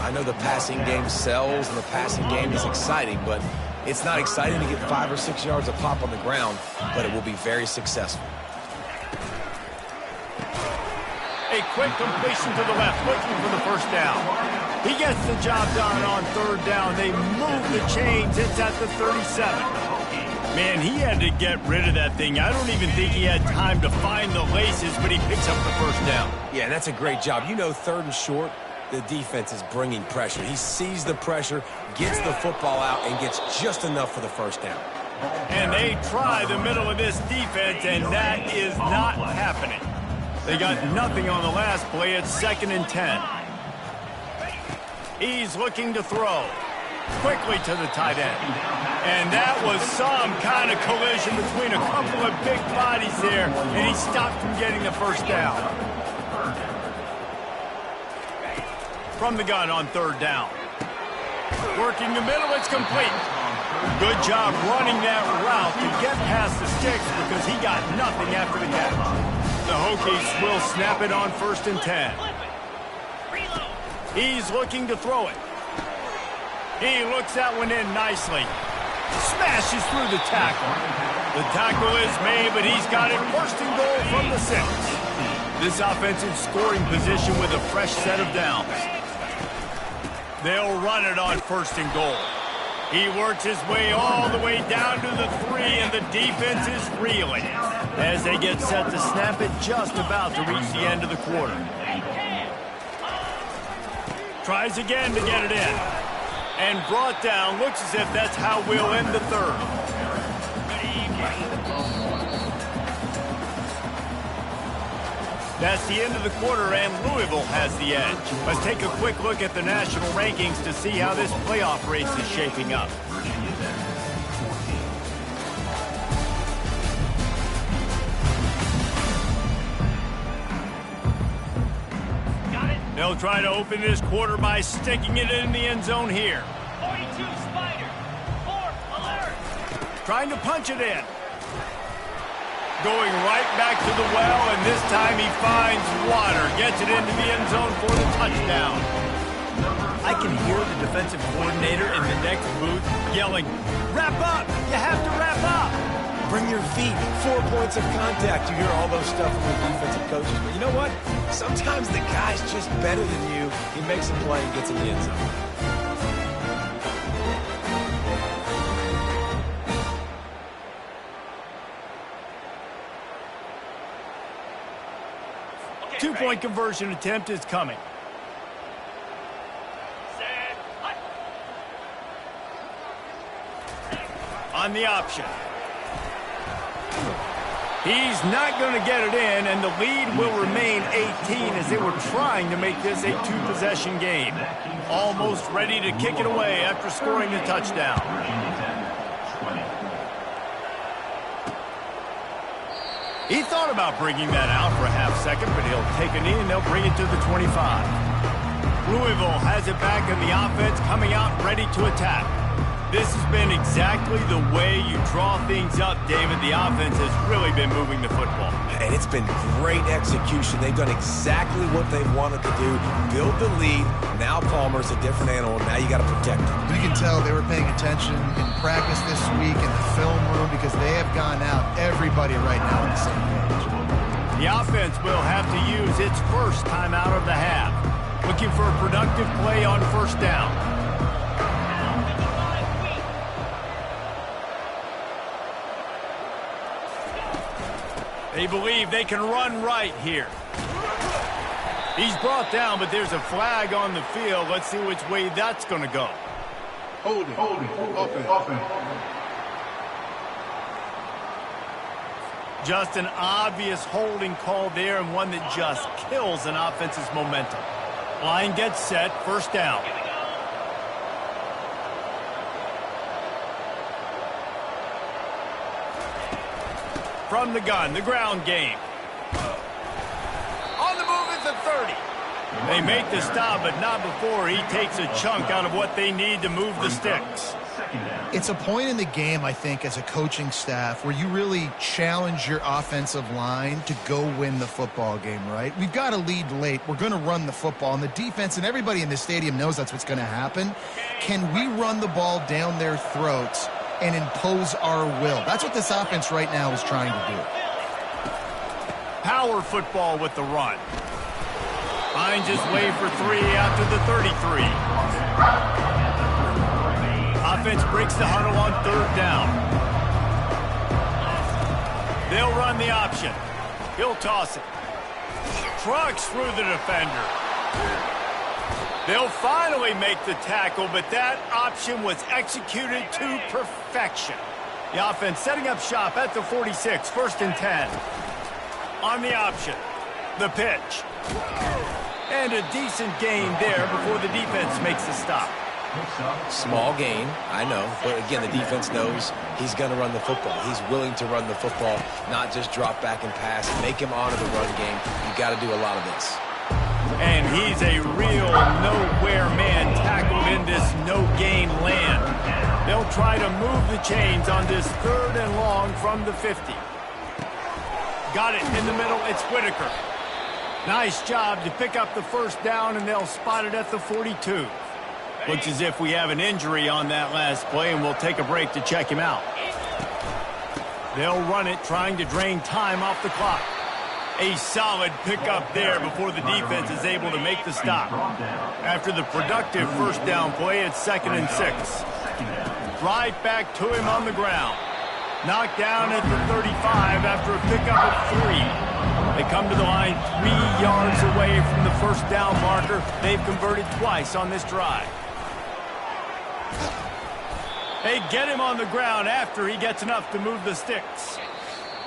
I know the passing game sells and the passing game is exciting, but it's not exciting to get 5 or 6 yards of pop on the ground, but it will be very successful. A quick completion to the left, looking for the first down. He gets the job done on third down. They move the chains. It's at the 37. Man, he had to get rid of that thing. I don't even think he had time to find the laces, but he picks up the first down. Yeah, that's a great job. You know, third and short, the defense is bringing pressure. He sees the pressure, gets the football out, and gets just enough for the first down. And they try the middle of this defense, and that is not happening. They got nothing on the last play. It's 2nd and 10. He's looking to throw. Quickly to the tight end. And that was some kind of collision between a couple of big bodies there, and he stopped from getting the first down. From the gun on third down. Working the middle, it's complete. Good job running that route to get past the sticks because he got nothing after the catch. The Hokies will snap it on 1st and 10. He's looking to throw it. He looks that one in nicely. Smashes through the tackle. The tackle is made, but he's got it 1st and goal from the 6. This offensive scoring position with a fresh set of downs. They'll run it on 1st and goal. He works his way all the way down to the 3, and the defense is reeling as they get set to snap it just about to reach the end of the quarter. Tries again to get it in. And brought down. Looks as if that's how we'll end the third. That's the end of the quarter, and Louisville has the edge. Let's take a quick look at the national rankings to see how this playoff race is shaping up. They'll try to open this quarter by sticking it in the end zone here. 42 Spider. 4 alert. Trying to punch it in. Going right back to the well, and this time he finds water. Gets it into the end zone for the touchdown. I can hear the defensive coordinator in the next booth yelling, "Wrap up! You have to wrap up!" Bring your feet. 4 points of contact. You hear all those stuff from the defensive coaches. But you know what? Sometimes the guy's just better than you. He makes a play and gets in the end zone. Two-point conversion attempt is coming. Set. Hut. On the option. He's not going to get it in, and the lead will remain 18 as they were trying to make this a 2-possession game. Almost ready to kick it away after scoring the touchdown. He thought about bringing that out for a half second, but he'll take a knee and they'll bring it to the 25. Louisville has it back in the offense, coming out ready to attack. This has been exactly the way you draw things up, David. The offense has really been moving the football. And it's been great execution. They've done exactly what they wanted to do. Build the lead. Now Palmer's a different animal. Now you got to protect him. You can tell they were paying attention in practice this week in the film room because they have gone out, everybody right now on the same page. The offense will have to use its first timeout of the half. Looking for a productive play on first down. They believe they can run right here. He's brought down, but there's a flag on the field. Let's see which way that's going to go. Holding. Offense. Just an obvious holding call there, and one that just kills an offense's momentum. Line gets set, first down. From the gun, the ground game. On the move is the 30. They make the stop, but not before he takes a chunk out of what they need to move the sticks. It's a point in the game, I think, as a coaching staff where you really challenge your offensive line to go win the football game, right? We've got a lead late. We're going to run the football. And the defense and everybody in the stadium knows that's what's going to happen. Can we run the ball down their throats and impose our will? That's what this offense right now is trying to do. Power football with the run. Finds his way for 3 after the 33. Offense breaks the huddle on third down. They'll run the option. He'll toss it. Trucks through the defender. They'll finally make the tackle, but that option was executed to perfection. The offense setting up shop at the 46, first and 10. On the option, the pitch. And a decent gain there before the defense makes the stop. Small gain, I know. But again, the defense knows he's going to run the football. He's willing to run the football, not just drop back and pass. Make him honor the run game. You got to do a lot of this. And he's a real nowhere man tackled in this no-gain land. They'll try to move the chains on this third and long from the 50. Got it in the middle. It's Whitaker. Nice job to pick up the first down, and they'll spot it at the 42. Looks as if we have an injury on that last play, and we'll take a break to check him out. They'll run it, trying to drain time off the clock. A solid pickup there before the defense is able to make the stop. After the productive first down play, it's 2nd and 6. Right back to him on the ground. Knocked down at the 35 after a pickup of 3. They come to the line 3 yards away from the first down marker. They've converted twice on this drive. They get him on the ground after he gets enough to move the sticks.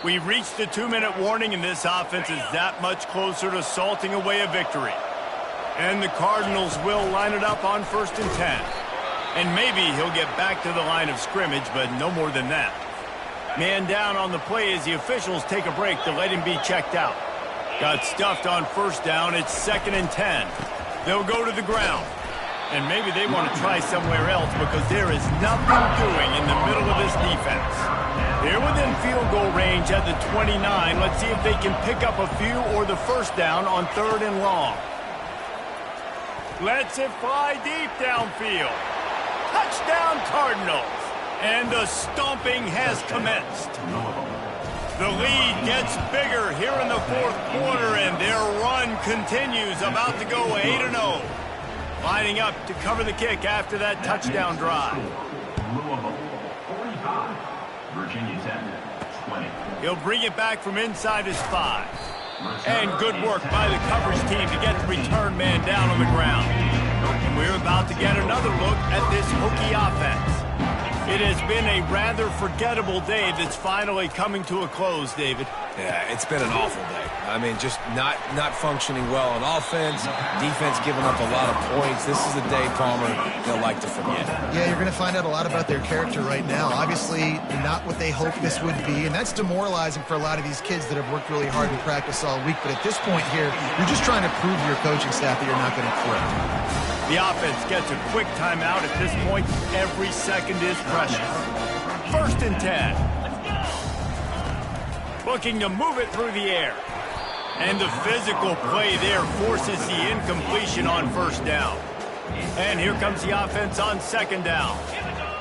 We've reached the 2-minute warning, and this offense is that much closer to salting away a victory. And the Cardinals will line it up on 1st and 10. And maybe he'll get back to the line of scrimmage, but no more than that. Man down on the play as the officials take a break to let him be checked out. Got stuffed on first down. It's 2nd and 10. They'll go to the ground. And maybe they want to try somewhere else because there is nothing doing in the middle of this defense. They're within field goal range at the 29. Let's see if they can pick up a few or the first down on 3rd and long. Lets it fly deep downfield. Touchdown Cardinals. And the stomping has commenced. The lead gets bigger here in the 4th quarter, and their run continues, about to go 8-0. Lining up to cover the kick after that touchdown drive. Louisville, 45. Virginia Tech, 20. He'll bring it back from inside his 5. And good work by the coverage team to get the return man down on the ground. And we're about to get another look at this Hokie offense. It has been a rather forgettable day that's finally coming to a close, David. Yeah, it's been an awful day. I mean, just not functioning well on offense, defense giving up a lot of points. This is a day, Palmer, they'll like to forget. Yeah, you're going to find out a lot about their character right now. Obviously, not what they hoped this would be, and that's demoralizing for a lot of these kids that have worked really hard in practice all week. But at this point here, you're just trying to prove to your coaching staff that you're not going to quit. The offense gets a quick timeout. At this point, every second is precious. 1st and 10. Looking to move it through the air. And the physical play there forces the incompletion on 1st down. And here comes the offense on 2nd down.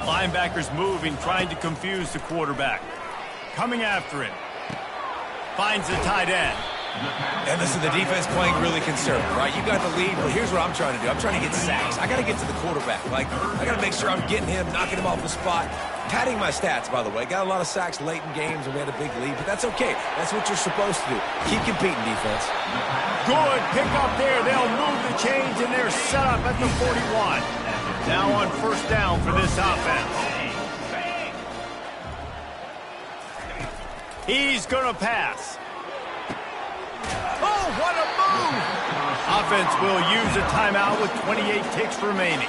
Linebackers moving, trying to confuse the quarterback. Coming after him. Finds the tight end. And listen, the defense playing really conservative, right? You got the lead, but here's what I'm trying to do. I'm trying to get sacks. I got to get to the quarterback. Like, I got to make sure I'm getting him, knocking him off the spot. Padding my stats, by the way. Got a lot of sacks late in games, and we had a big lead, but that's okay. That's what you're supposed to do. Keep competing, defense. Good pick up there. They'll move the chains, and they're set up at the 41. Now on 1st down for this offense. He's going to pass. Oh, what a move! Offense will use a timeout with 28 ticks remaining.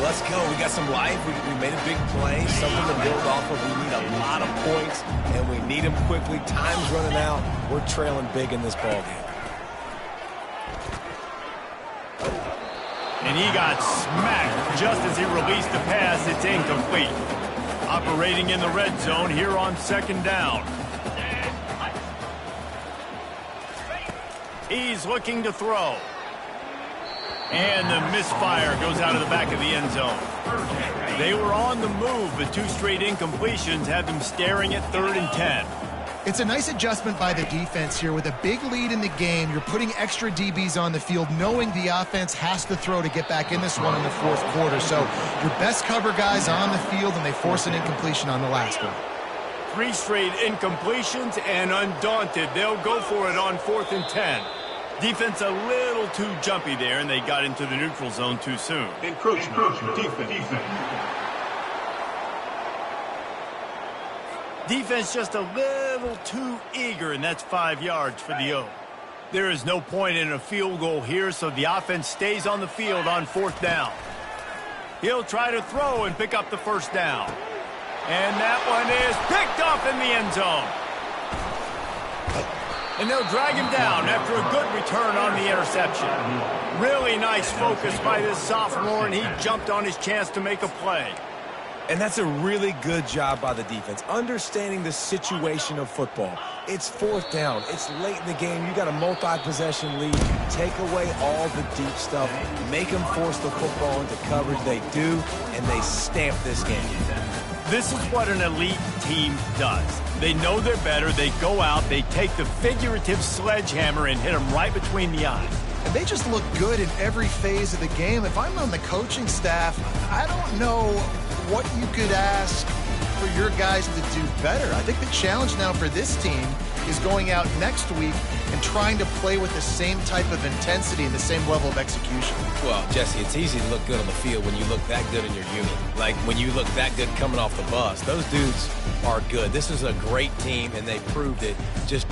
Let's go. We got some life. We made a big play, something to build off of. We need a lot of points, and we need them quickly. Time's running out. We're trailing big in this ballgame. And he got smacked just as he released the pass. It's incomplete. Operating in the red zone here on 2nd down. He's looking to throw. And the misfire goes out of the back of the end zone. They were on the move, but 2 straight incompletions have them staring at 3rd and 10. It's a nice adjustment by the defense here. With a big lead in the game, you're putting extra DBs on the field, knowing the offense has to throw to get back in this one in the 4th quarter. So your best cover guys on the field, and they force an incompletion on the last one. 3 straight incompletions, and undaunted, they'll go for it on 4th and 10. Defense a little too jumpy there, and they got into the neutral zone too soon. Encroachment. Defense. Defense just a little too eager, and that's 5 yards for the O. There is no point in a field goal here, so the offense stays on the field on 4th down. He'll try to throw and pick up the 1st down. And that one is picked off in the end zone. And they'll drag him down after a good return on the interception. Really nice focus by this sophomore, and he jumped on his chance to make a play. And that's a really good job by the defense, understanding the situation of football. It's 4th down. It's late in the game. You got a multi-possession lead. Take away all the deep stuff. Make them force the football into coverage. They do, and they stamp this game. This is what an elite team does. They know they're better. They go out. They take the figurative sledgehammer and hit them right between the eyes. And they just look good in every phase of the game. If I'm on the coaching staff, I don't know what you could ask for your guys to do better. I think the challenge now for this team is going out next week and trying to play with the same type of intensity and the same level of execution. Well, Jesse, it's easy to look good on the field when you look that good in your unit. Like when you look that good coming off the bus. Those dudes are good. This is a great team, and they proved it. Just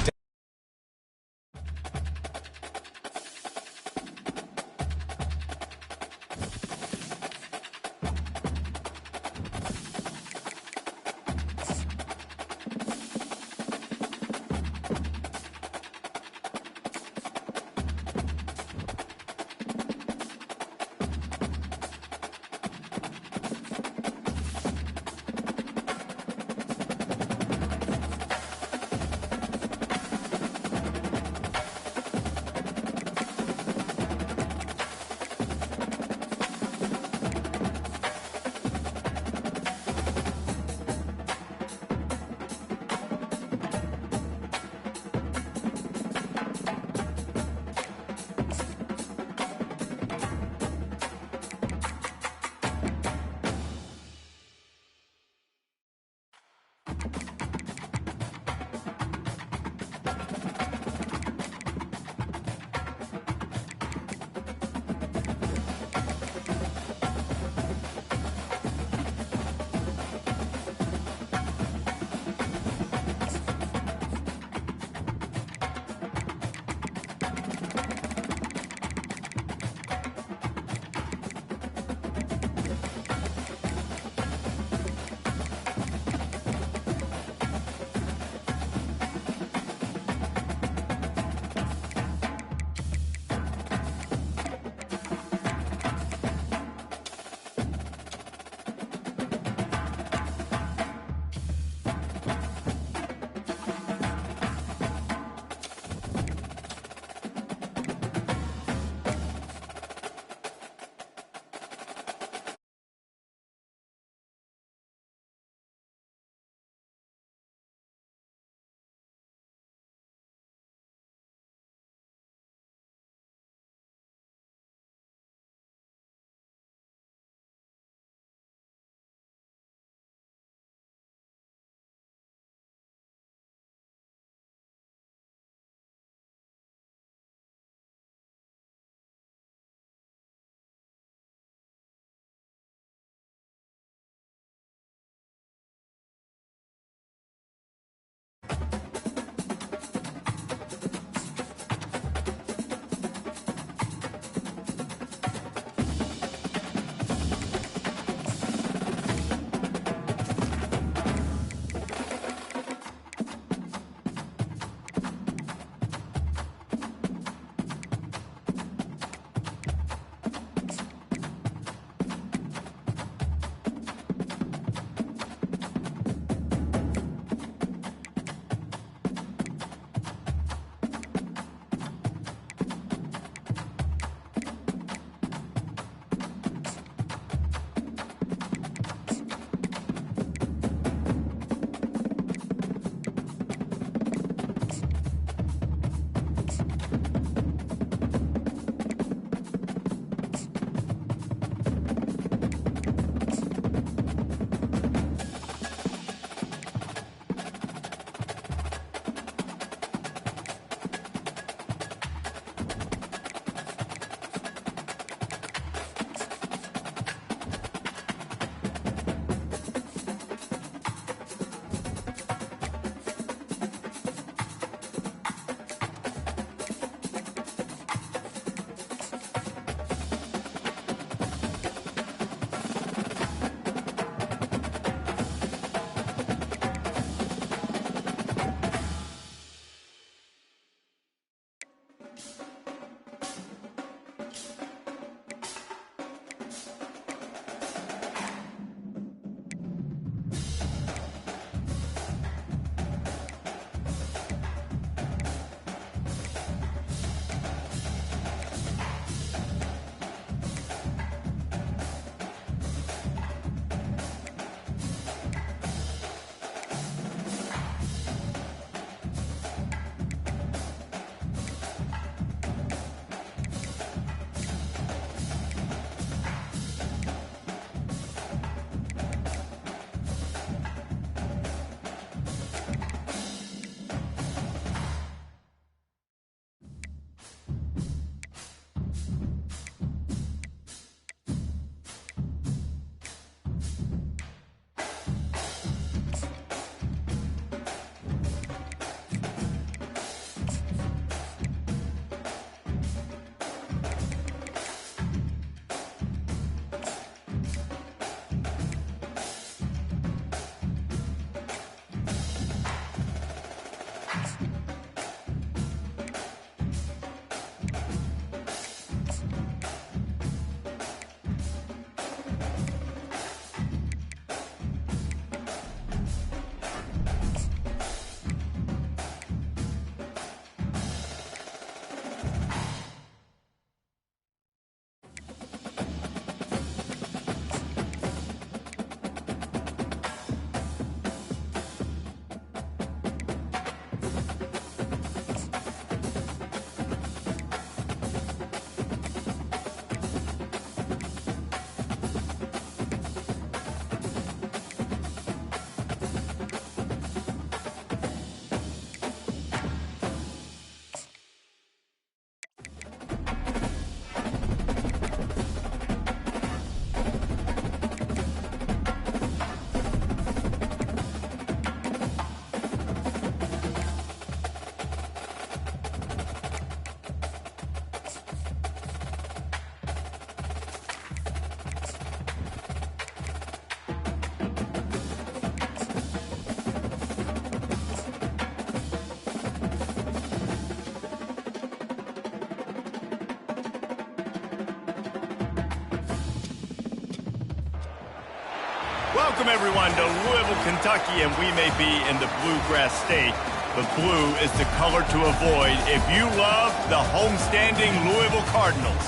Welcome, everyone, to Louisville, Kentucky, and we may be in the Bluegrass State, but blue is the color to avoid if you love the homestanding Louisville Cardinals.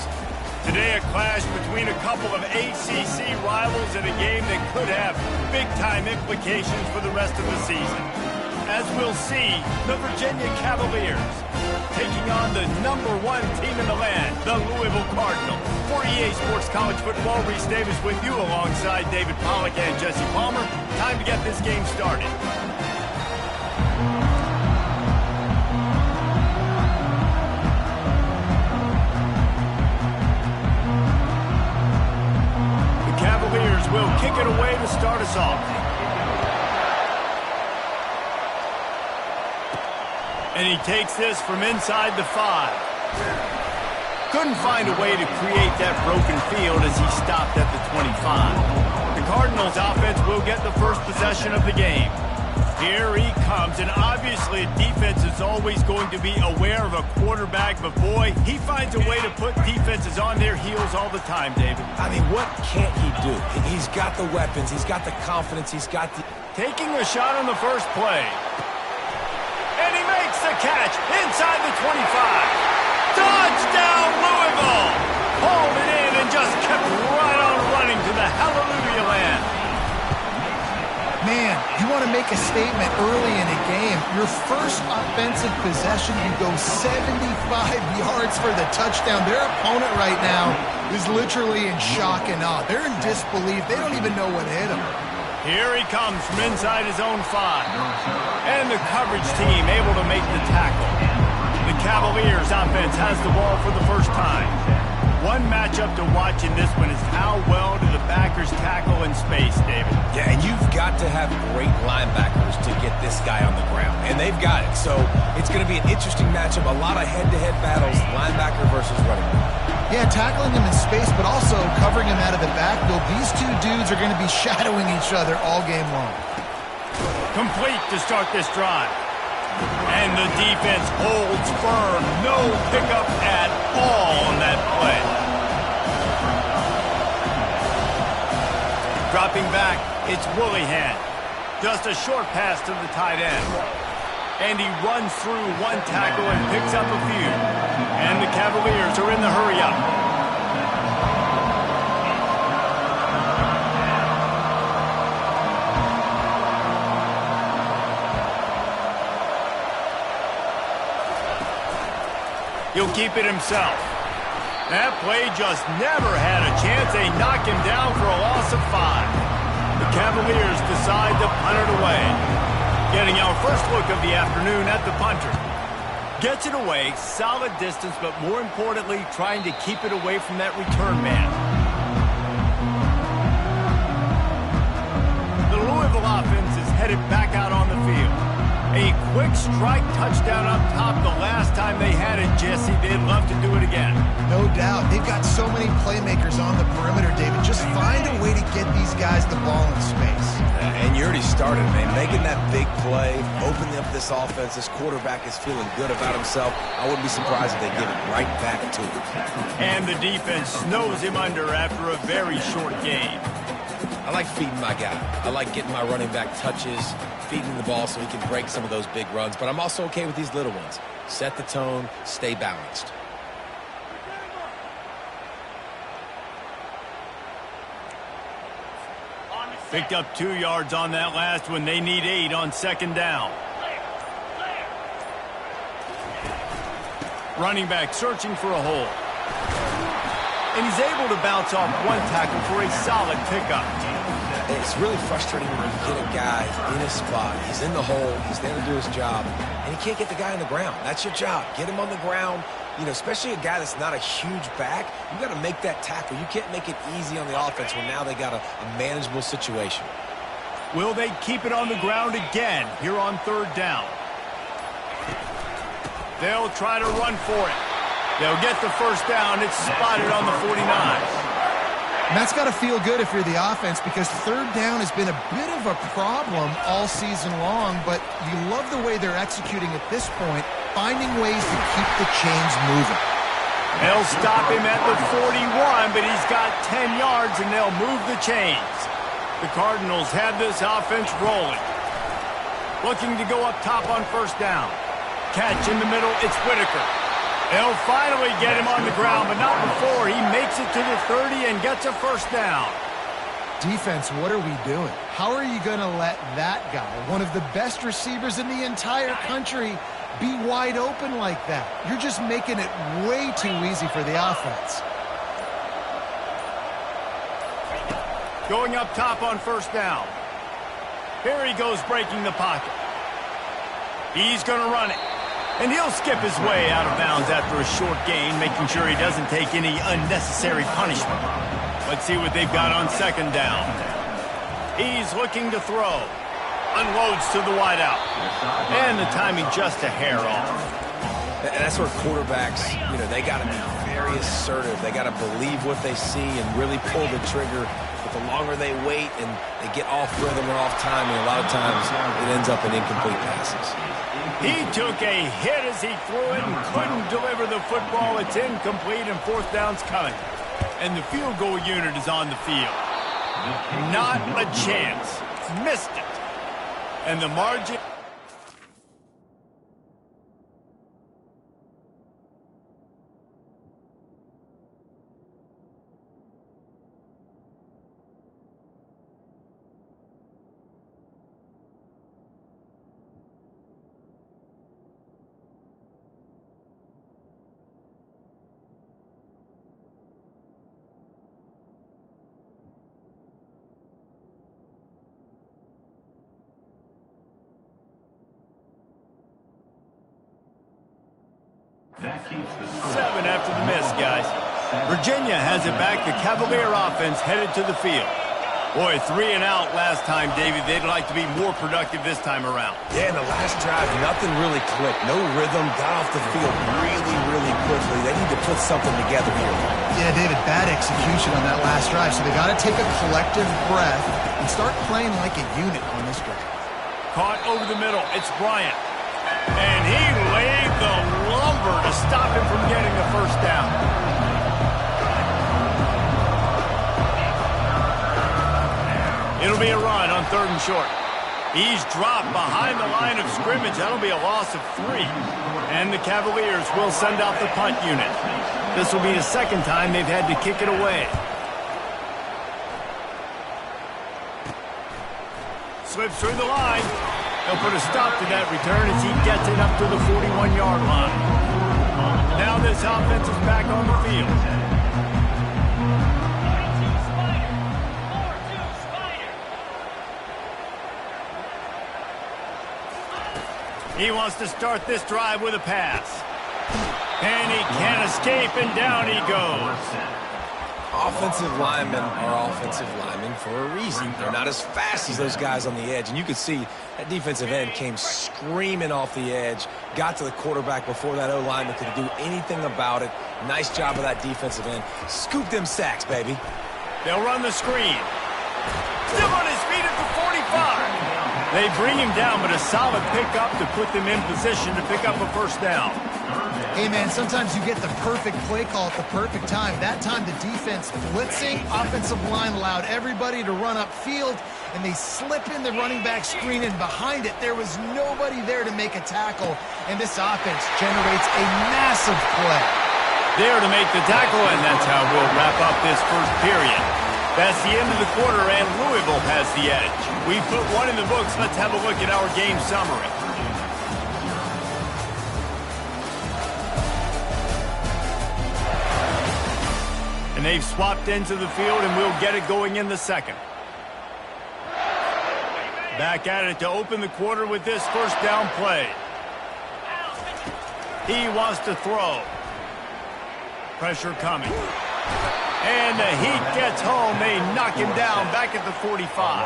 Today, a clash between a couple of ACC rivals in a game that could have big-time implications for the rest of the season. As we'll see, the Virginia Cavaliers taking on the #1 team in the land, the Louisville Cardinals. For EA Sports College Football, Reese Davis with you alongside David Pollack and Jesse Palmer. Time to get this game started. The Cavaliers will kick it away to start us off. And he takes this from inside the 5. Couldn't find a way to create that broken field as he stopped at the 25. The Cardinals offense will get the first possession of the game. Here he comes, and obviously defense is always going to be aware of a quarterback, but boy, he finds a way to put defenses on their heels all the time, David. I mean, what can't he do? He's got the weapons, he's got the confidence, he's got the... Taking a shot on the first play. And he makes the catch inside the 25. Touchdown, Louisville! Hauled it in and just kept right on running to the hallelujah land. Man, you want to make a statement early in a game. Your first offensive possession, you go 75 yards for the touchdown. Their opponent right now is literally in shock and awe. They're in disbelief. They don't even know what hit them. Here he comes from inside his own 5. And the coverage team able to make the tackle. The Cavaliers offense has the ball for the first time. One matchup to watch in this one is how well do the backers tackle in space, David. Yeah, and you've got to have great linebackers to get this guy on the ground. And they've got it. So it's going to be an interesting matchup. A lot of head-to-head battles, linebacker versus running back. Yeah, tackling him in space, but also covering him out of the backfield. These two dudes are going to be shadowing each other all game long. Complete to start this drive. And the defense holds firm. No pickup at all on that play. Dropping back, it's Willihan. Just a short pass to the tight end. And he runs through one tackle and picks up a few. And the Cavaliers are in the hurry-up. He'll keep it himself. That play just never had a chance. They knock him down for a loss of 5. The Cavaliers decide to punt it away. Getting our first look of the afternoon at the punter. Gets it away, solid distance, but more importantly, trying to keep it away from that return man. The Louisville offense is headed back out on the field. A quick strike touchdown up top the last time they had it, Jesse. They'd love to do it again. No doubt. They've got so many playmakers on the perimeter, David. Just find a way to get these guys the ball in space. And you already started, man. Making that big play, opening up this offense. This quarterback is feeling good about himself. I wouldn't be surprised if they give it right back to him. And the defense snows him under after a very short game. I like feeding my guy. I like getting my running back touches, feeding the ball so he can break some of those big runs. But I'm also okay with these little ones. Set the tone, stay balanced. Picked up 2 yards on that last one. They need 8 on second down. Running back searching for a hole. And he's able to bounce off one tackle for a solid pickup. It's really frustrating when you get a guy in a spot. He's in the hole. He's there to do his job. And he can't get the guy on the ground. That's your job. Get him on the ground. You know, especially a guy that's not a huge back. You got to make that tackle. You can't make it easy on the offense when now they got a manageable situation. Will they keep it on the ground again here on third down? They'll try to run for it. They'll get the first down. It's spotted on the 49. And that's got to feel good if you're the offense, because third down has been a bit of a problem all season long, but you love the way they're executing at this point, finding ways to keep the chains moving. They'll stop him at the 41, but he's got 10 yards, and they'll move the chains. The Cardinals have this offense rolling. Looking to go up top on first down. Catch in the middle, it's Whitaker. They'll finally get him on the ground, but not before he makes it to the 30 and gets a first down. Defense, what are we doing? How are you going to let that guy, one of the best receivers in the entire country, be wide open like that? You're just making it way too easy for the offense. Going up top on first down. Here he goes breaking the pocket. He's going to run it. And he'll skip his way out of bounds after a short gain, making sure he doesn't take any unnecessary punishment. Let's see what they've got on second down. He's looking to throw. Unloads to the wideout. And the timing just a hair off. And that's where quarterbacks, they got to be very assertive. They got to believe what they see and really pull the trigger. But the longer they wait and they get off rhythm or off timing, a lot of times it ends up in incomplete passes. He took a hit as he threw it and couldn't deliver the football. It's incomplete and fourth down's coming. And the field goal unit is on the field. Not a chance. Missed it. And the margin... That keeps the score. 7 after the miss, guys. Virginia has it back. The Cavalier offense headed to the field. Boy, 3 and out last time, David. They'd like to be more productive this time around. Yeah, in the last drive, nothing really clicked. No rhythm, got off the field really, really quickly. They need to put something together here. Yeah, David, bad execution on that last drive, so they got to take a collective breath and start playing like a unit on this drive. Caught over the middle. It's Bryant. And he laid the lumber to stop him from getting the first down. It'll be a run on 3rd and short. He's dropped behind the line of scrimmage. That'll be a loss of 3. And the Cavaliers will send out the punt unit. This will be the second time they've had to kick it away. Slips through the line. They'll put a stop to that return as he gets it up to the 41-yard line. Now this offense is back on the field. He wants to start this drive with a pass. And he can't escape, and down he goes. Offensive linemen are offensive linemen for a reason. They're not as fast as those guys on the edge. And you could see that defensive end came screaming off the edge, got to the quarterback before that O-lineman could do anything about it. Nice job of that defensive end. Scoop them sacks, baby. They'll run the screen. Still on his feet at the 45. They bring him down, but a solid pickup to put them in position to pick up a first down. Hey, man, sometimes you get the perfect play call at the perfect time. That time the defense blitzing, offensive line allowed everybody to run upfield, and they slip in the running back screen, and behind it there was nobody there to make a tackle, and this offense generates a massive play. There to make the tackle, and that's how we'll wrap up this first period. That's the end of the quarter, and Louisville has the edge. We put one in the books. Let's have a look at our game summary. And they've swapped into the field, and we'll get it going in the second. Back at it to open the quarter with this first down play. He wants to throw. Pressure coming. And the heat gets home. They knock him down back at the 45.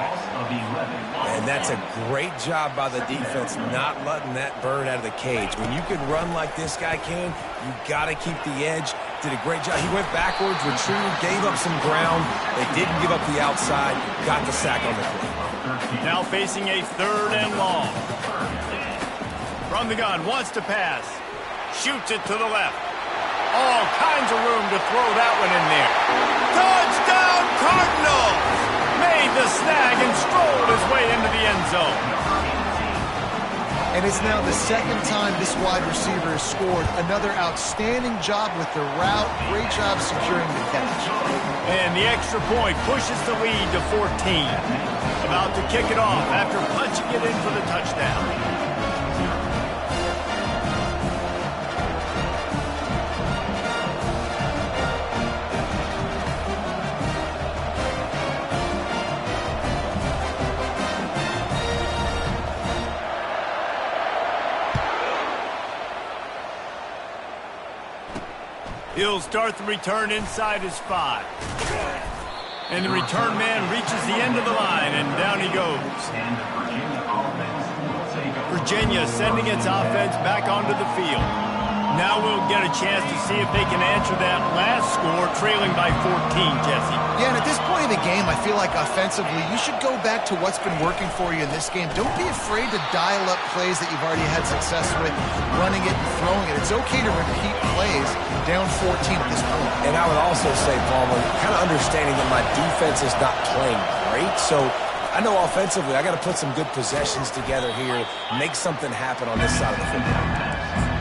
And that's a great job by the defense not letting that bird out of the cage. When you can run like this guy can, you got to keep the edge. Did a great job. He went backwards, retrieved, gave up some ground. They didn't give up the outside. Got the sack on the play. Now facing a 3rd and long. From the gun, wants to pass. Shoots it to the left. All kinds of room to throw that one in there. Touchdown Cardinals! Made the the snag and strolled his way into the end zone. And it's now the second time this wide receiver has scored. Another outstanding job with the route. Great job securing the catch. And the extra point pushes the lead to 14. About to kick it off after punching it in for the touchdown. He'll start the return inside his 5. And the return man reaches the end of the line, and down he goes. Virginia sending its offense back onto the field. Now we'll get a chance to see if they can answer that last score, trailing by 14, Jesse. Yeah, and at this point in the game, I feel like offensively, you should go back to what's been working for you in this game. Don't be afraid to dial up plays that you've already had success with, running it and throwing it. It's okay to repeat plays down 14 at this point. And I would also say, Palmer, kind of understanding that my defense is not playing great, so I know offensively I got to put some good possessions together here, make something happen on this side of the football.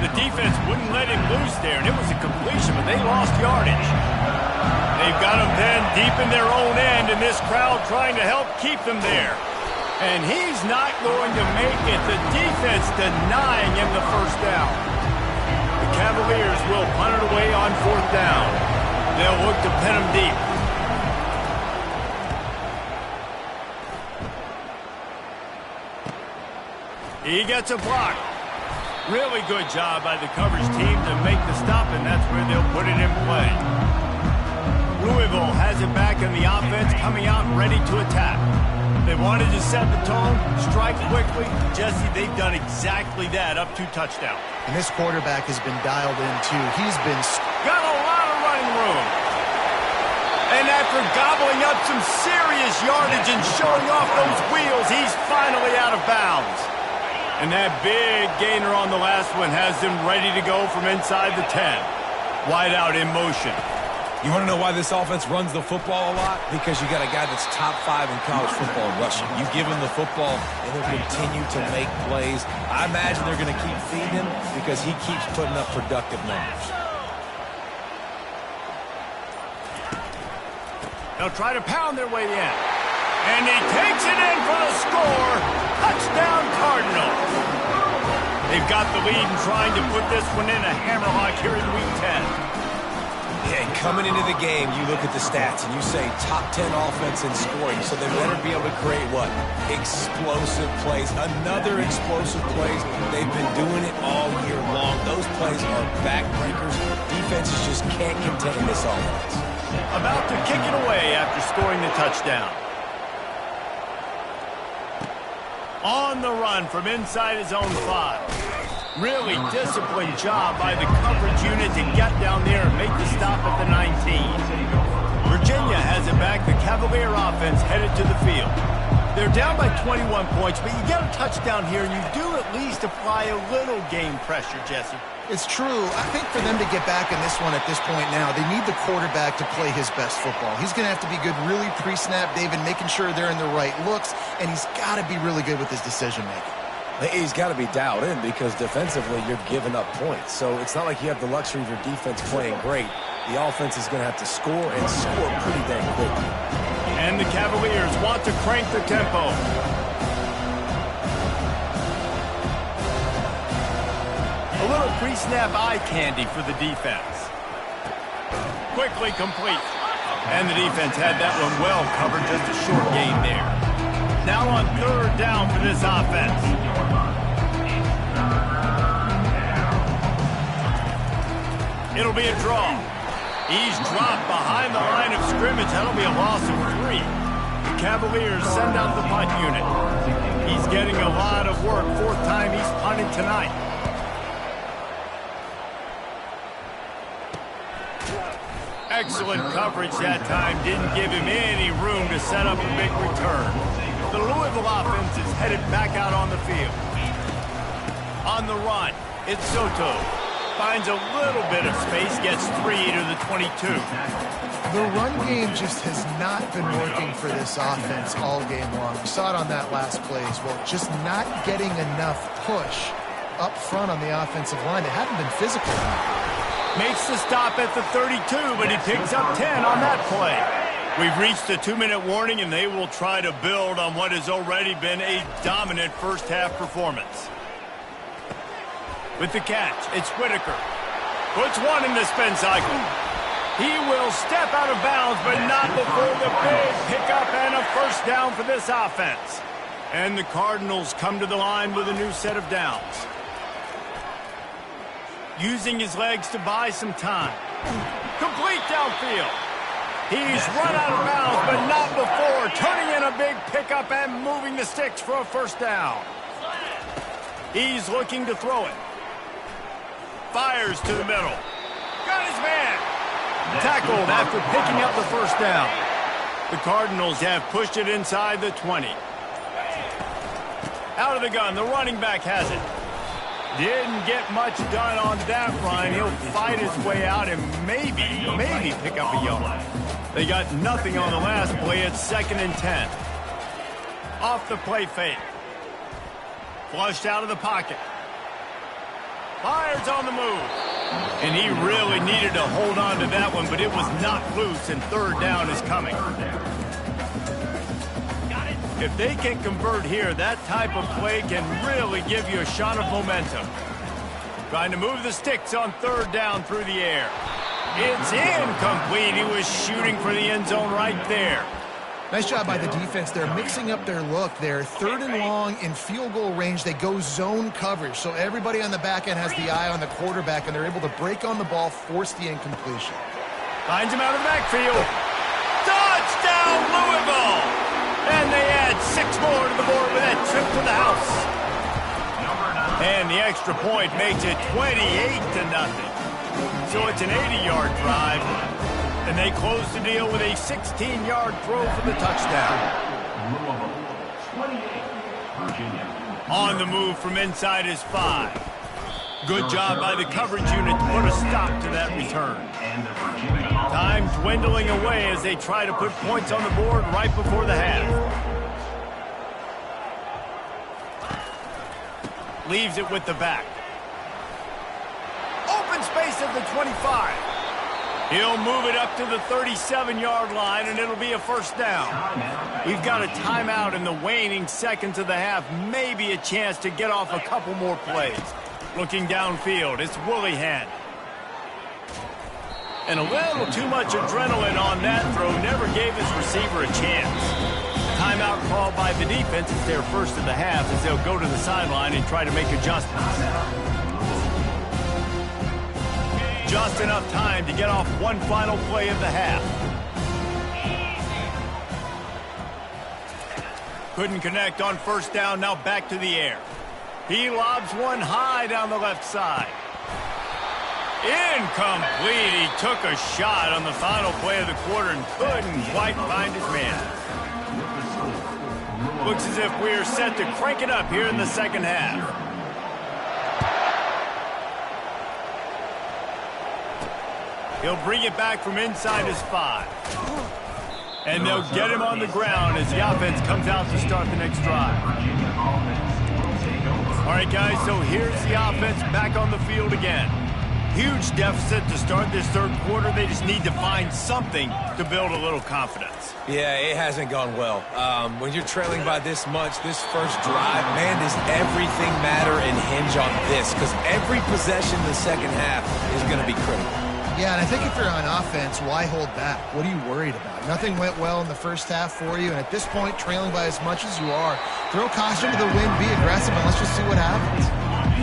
The defense wouldn't let him loose there, and it was a completion, but they lost yardage. They've got him then deep in their own end, and this crowd trying to help keep them there. And he's not going to make it. The defense denying him the first down. The Cavaliers will punt it away on 4th down. They'll look to pin him deep. He gets a block. Really good job by the coverage team to make the stop, and that's where they'll put it in play. Louisville has it back in the offense, coming out ready to attack. They wanted to set the tone, strike quickly. Jesse, they've done exactly that, up 2 touchdowns. And this quarterback has been dialed in, too. He's been... Got a lot of running room. And after gobbling up some serious yardage and showing off those wheels, he's finally out of bounds. And that big gainer on the last one has him ready to go from inside the 10. Wide out in motion. You want to know why this offense runs the football a lot? Because you got a guy that's top 5 in college football in rushing. You give him the football, and he'll continue to make plays. I imagine they're going to keep feeding him because he keeps putting up productive numbers. They'll try to pound their way in. And he takes it in for the score. Touchdown, Cardinals. They've got the lead and trying to put this one in a hammerlock here in Week 10. Yeah, coming into the game, you look at the stats and you say top 10 offense in scoring, so they better be able to create what? Explosive plays. Another explosive plays. They've been doing it all year long. Those plays are backbreakers. Defenses just can't contain this offense. About to kick it away after scoring the touchdown. On the run from inside his own 5. Really disciplined job by the coverage unit to get down there and make the stop at the 19. Virginia has it back. The Cavalier offense headed to the field. They're down by 21 points, but you get a touchdown here, and you do at least apply a little game pressure, Jesse. It's true. I think for them to get back in this one at this point now, they need the quarterback to play his best football. He's going to have to be good really pre-snap, David, making sure they're in the right looks, and he's got to be really good with his decision-making. He's got to be dialed in because defensively you're giving up points. So it's not like you have the luxury of your defense playing great. The offense is going to have to score and score pretty dang quickly. And the Cavaliers want to crank the tempo. A little pre-snap eye candy for the defense. Quickly complete. And the defense had that one well covered, just a short gain there. Now on 3rd down for this offense. It'll be a draw. He's dropped behind the line of scrimmage. That'll be a loss of 3. The Cavaliers send out the punt unit. He's getting a lot of work. 4th time he's punted tonight. Excellent coverage that time. Didn't give him any room to set up a big return. The Louisville offense is headed back out on the field. On the run, it's Soto. Finds a little bit of space, gets 3 to the 22. The run game just has not been working for this offense all game long. We saw it on that last play as well. Just not getting enough push up front on the offensive line. They haven't been physical. Makes the stop at the 32, but he picks up 10 on that play. We've reached the 2-minute warning, and they will try to build on what has already been a dominant first-half performance. With the catch, it's Whitaker. Puts one in the spin cycle. He will step out of bounds, but not before the big pickup and a first down for this offense. And the Cardinals come to the line with a new set of downs. Using his legs to buy some time. Complete downfield. He's run out of bounds, but not before turning in a big pickup and moving the sticks for a first down. He's looking to throw it. Fires to the middle. Got his man. Tackled after picking up the first down. The Cardinals have pushed it inside the 20. Out of the gun, the running back has it. Didn't get much done on that run. He'll fight his way out and maybe pick up a yard. They got nothing on the last play. It's 2nd and 10. Off the play fake. Flushed out of the pocket. Fires on the move. And he really needed to hold on to that one, but it was not loose, and third down is coming. If they can convert here, that type of play can really give you a shot of momentum. Trying to move the sticks on third down through the air. It's incomplete. He was shooting for the end zone right there. Nice job by the defense. They're mixing up their look. They're 3rd and long in field goal range. They go zone coverage. So everybody on the back end has the eye on the quarterback, and they're able to break on the ball, force the incompletion. Finds him out of the backfield. Touchdown, Louisville! And they add 6 more to the board with that trip to the house. And the extra point makes it 28-0. So it's an 80-yard drive. And they close the deal with a 16-yard throw for the touchdown. On the move from inside his 5. Good job by the coverage unit to put a stop to that return. Time dwindling away as they try to put points on the board right before the half. Leaves it with the back. Open space at the 25. He'll move it up to the 37-yard line, and it'll be a first down. We've got a timeout in the waning seconds of the half. Maybe a chance to get off a couple more plays. Looking downfield, it's Willihan. And a little too much adrenaline on that throw never gave his receiver a chance. Timeout called by the defense. It's their first of the half as they'll go to the sideline and try to make adjustments. Just enough time to get off one final play of the half. Couldn't connect on first down, now back to the air. He lobs one high down the left side. Incomplete. He took a shot on the final play of the quarter and couldn't quite find his man. Looks as if we're set to crank it up here in the second half. He'll bring it back from inside his 5. And they'll get him on the ground as the offense comes out to start the next drive. All right, guys, so here's the offense back on the field again. Huge deficit to start this third quarter. They just need to find something to build a little confidence. Yeah, it hasn't gone well. When you're trailing by this much, this first drive, man, does everything matter and hinge on this? Because every possession in the second half is going to be critical. Yeah, and I think if you're on offense, why hold back? What are you worried about? Nothing went well in the first half for you, and at this point, trailing by as much as you are, throw caution to the wind, be aggressive, and let's just see what happens.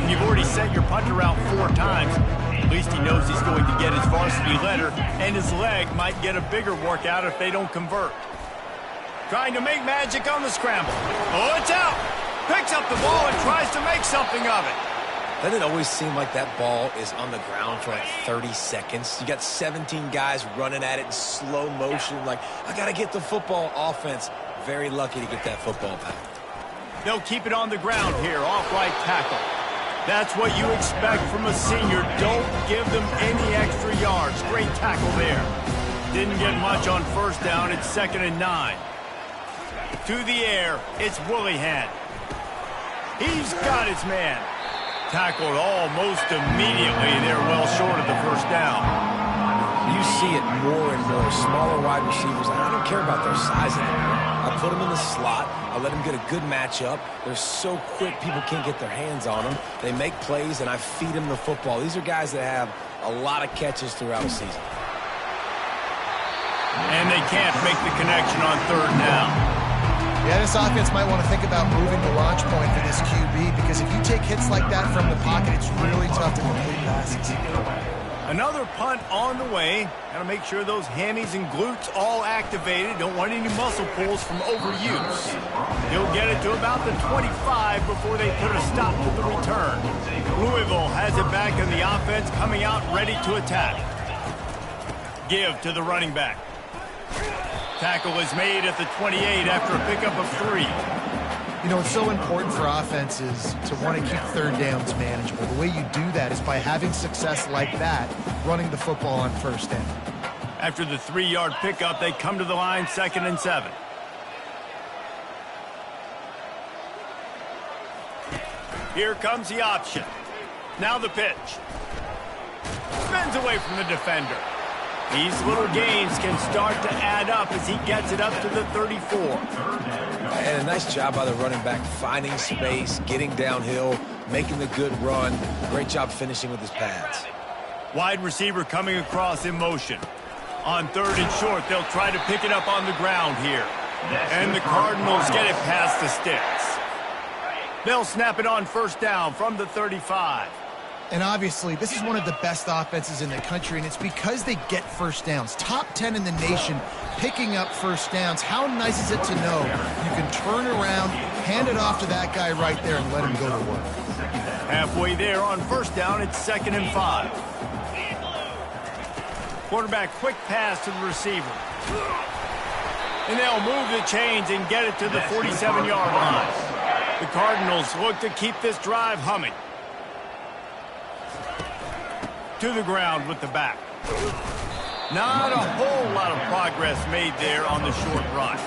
You've already sent your punter out 4 times. At least he knows he's going to get his varsity letter, and his leg might get a bigger workout if they don't convert. Trying to make magic on the scramble. Oh, it's out! Picks up the ball and tries to make something of it. Doesn't it always seem like that ball is on the ground for like 30 seconds? You got 17 guys running at it in slow motion. Like, I got to get the football. Offense, very lucky to get that football back. They'll keep it on the ground here, off right tackle. That's what you expect from a senior. Don't give them any extra yards. Great tackle there. Didn't get much on first down. It's 2nd and 9. To the air, it's Willihan. He's got his man. Tackled almost immediately. They're well short of the first down. You see it more and more. Smaller wide receivers, I don't care about their size anymore. I put them in the slot. I let them get a good matchup. They're so quick, people can't get their hands on them. They make plays, and I feed them the football. These are guys that have a lot of catches throughout the season. And they can't make the connection on 3rd down. Yeah, this offense might want to think about moving the launch point for this QB, because if you take hits like that from the pocket, it's really tough to complete passes. Another punt on the way. Got to make sure those hammies and glutes all activated. Don't want any muscle pulls from overuse. He'll get it to about the 25 before they put a stop to the return. Louisville has it back in the offense, coming out ready to attack. Give to the running back. Tackle is made at the 28 after a pickup of 3. You know, it's so important for offenses to want to keep 3rd downs manageable. The way you do that is by having success like that, running the football on 1st down. After the 3-yard pickup, they come to the line, 2nd and 7. Here comes the option. Now the pitch. Spins away from the defender. These little gains can start to add up as he gets it up to the 34. And a nice job by the running back, finding space, getting downhill, making the good run. Great job finishing with his pads. Wide receiver coming across in motion. On 3rd and short, they'll try to pick it up on the ground here. And the Cardinals get it past the sticks. They'll snap it on 1st down from the 35. And obviously, this is one of the best offenses in the country, and it's because they get 1st downs. Top 10 in the nation picking up 1st downs. How nice is it to know you can turn around, hand it off to that guy right there, and let him go to work. Halfway there on 1st down, it's 2nd and 5. Quarterback quick pass to the receiver. And they'll move the chains and get it to the 47-yard line. The Cardinals look to keep this drive humming. To the ground with the back. Not a whole lot of progress made there on the short run.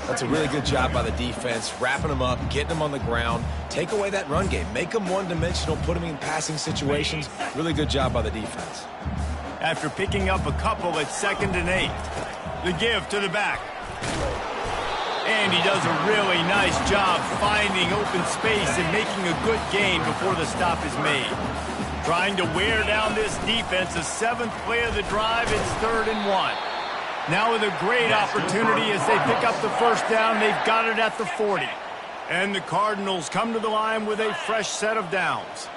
That's a really good job by the defense, wrapping them up, getting them on the ground, take away that run game, make them one-dimensional, put them in passing situations. Really good job by the defense. After picking up a couple at 2nd and 8. The give to the back. And he does a really nice job finding open space and making a good gain before the stop is made. Trying to wear down this defense. The 7th play of the drive, it's 3rd and 1. Now with a great opportunity as they pick up the 1st down, they've got it at the 40. And the Cardinals come to the line with a fresh set of downs.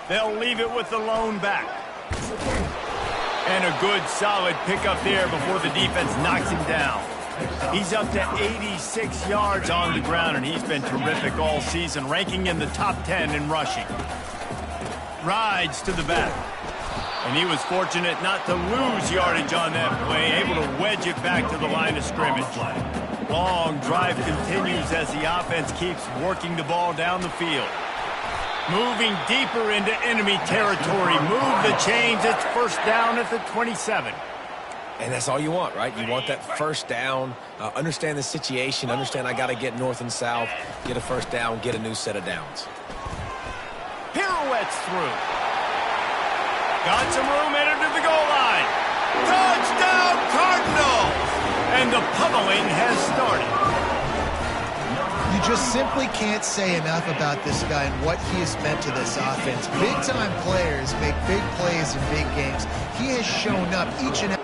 They'll leave it with the lone back. And a good solid pickup there before the defense knocks him down. He's up to 86 yards on the ground, and he's been terrific all season, ranking in the top 10 in rushing. Rides to the back. And he was fortunate not to lose yardage on that play, able to wedge it back to the line of scrimmage. Long drive continues as the offense keeps working the ball down the field. Moving deeper into enemy territory. Move the chains. It's 1st down at the 27. And that's all you want, right? You want that 1st down, understand the situation, understand I got to get north and south, get a 1st down, get a new set of downs. Pirouettes through. Got some room, entered to the goal line. Touchdown, Cardinals! And the pummeling has started. You just simply can't say enough about this guy and what he has meant to this offense. Big-time players make big plays in big games. He has shown up each and every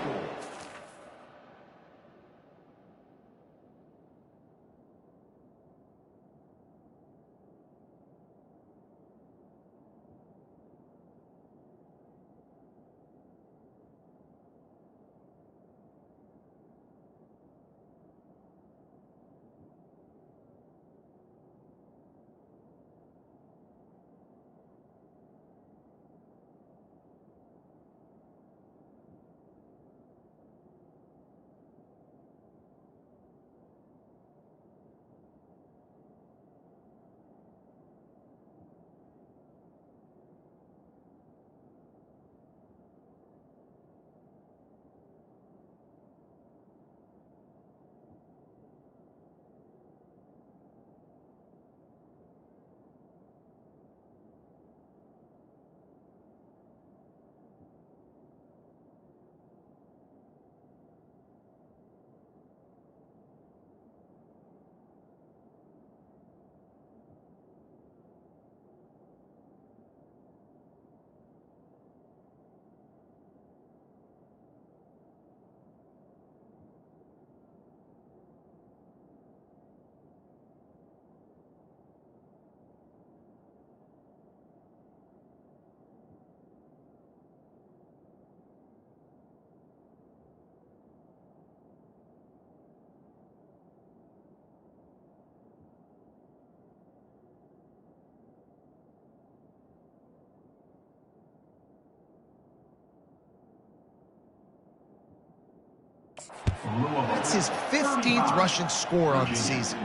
That's his 15th rushing score on the season.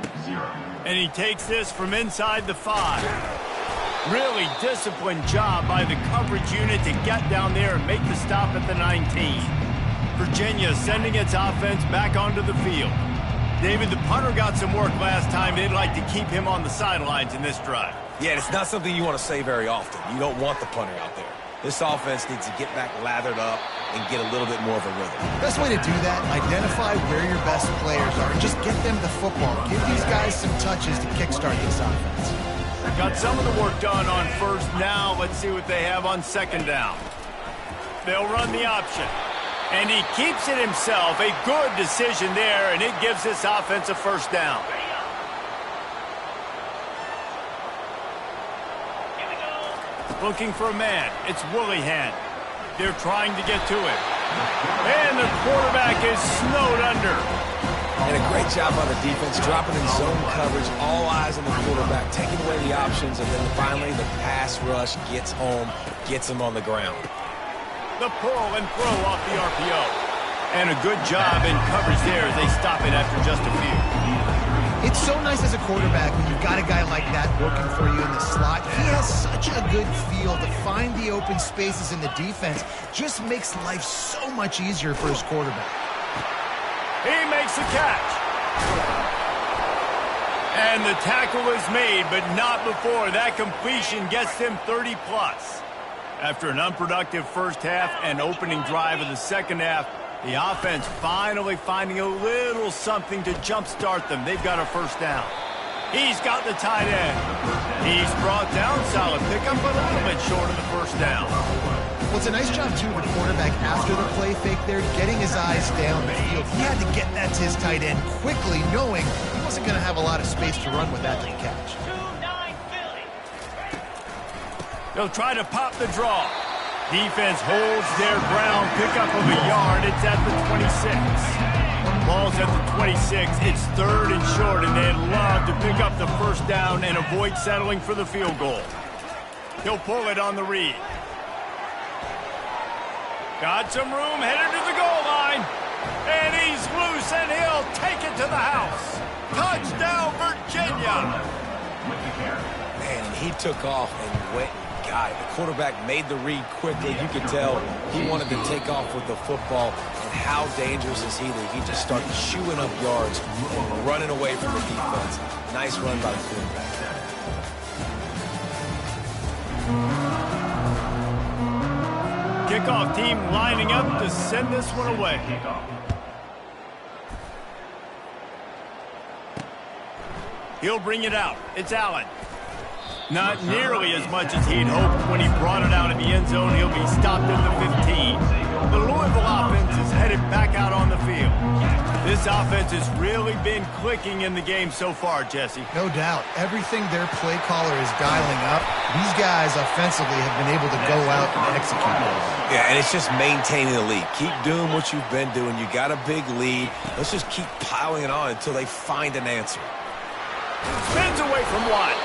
And he takes this from inside the 5. Really disciplined job by the coverage unit to get down there and make the stop at the 19. Virginia sending its offense back onto the field. David, the punter got some work last time. They'd like to keep him on the sidelines in this drive. Yeah, it's not something you want to say very often. You don't want the punter out there. This offense needs to get back lathered up and get a little bit more of a rhythm. Best way to do that, identify where your best players are and just get them the football. Give these guys some touches to kickstart this offense. Got some of the work done on first. Now let's see what they have on second down. They'll run the option. And he keeps it himself. A good decision there, and it gives this offense a first down. Looking for a man. It's Willihan. They're trying to get to him. And the quarterback is snowed under. And a great job on the defense, dropping in zone coverage, all eyes on the quarterback, taking away the options, and then finally the pass rush gets home, gets him on the ground. The pull and throw off the RPO. And a good job in coverage there as they stop it after just a few. It's so nice as a quarterback when you've got a guy like that working for you in the slot. He has such a good feel to find the open spaces in the defense. Just makes life so much easier for his quarterback. He makes the catch. And the tackle is made, but not before that completion gets them 30+. After an unproductive first half and opening drive of the second half, the offense finally finding a little something to jumpstart them. They've got a first down. He's got the tight end. He's brought down. Solid pickup, but a little bit short of the first down. Well, it's a nice job, too, of the quarterback after the play fake there, getting his eyes down the field. He had to get that to his tight end quickly, knowing he wasn't going to have a lot of space to run with that to the catch. They'll try to pop the draw. Defense holds their ground. Pickup of a yard. It's at the 26. Ball's at the 26. It's third and short, and they'd love to pick up the first down and avoid settling for the field goal. He'll pull it on the read. Got some room, headed to the goal line. And he's loose, and he'll take it to the house. Touchdown, Virginia. Man, he took off and went and got it. The quarterback made the read quickly. You could tell he wanted to take off with the football. And how dangerous is he that he just started chewing up yards and running away from the defense. Nice run by the quarterback. Kickoff team lining up to send this one away. He'll bring it out. It's Allen. Not nearly as much as he'd hoped when he brought it out in the end zone. He'll be stopped at the 15. The Louisville offense is headed back out on the field. This offense has really been clicking in the game so far, Jesse. No doubt. Everything their play caller is dialing up, these guys offensively have been able to go out and execute those. Yeah, and it's just maintaining the lead. Keep doing what you've been doing. You got a big lead. Let's just keep piling it on until they find an answer. Spins away from one.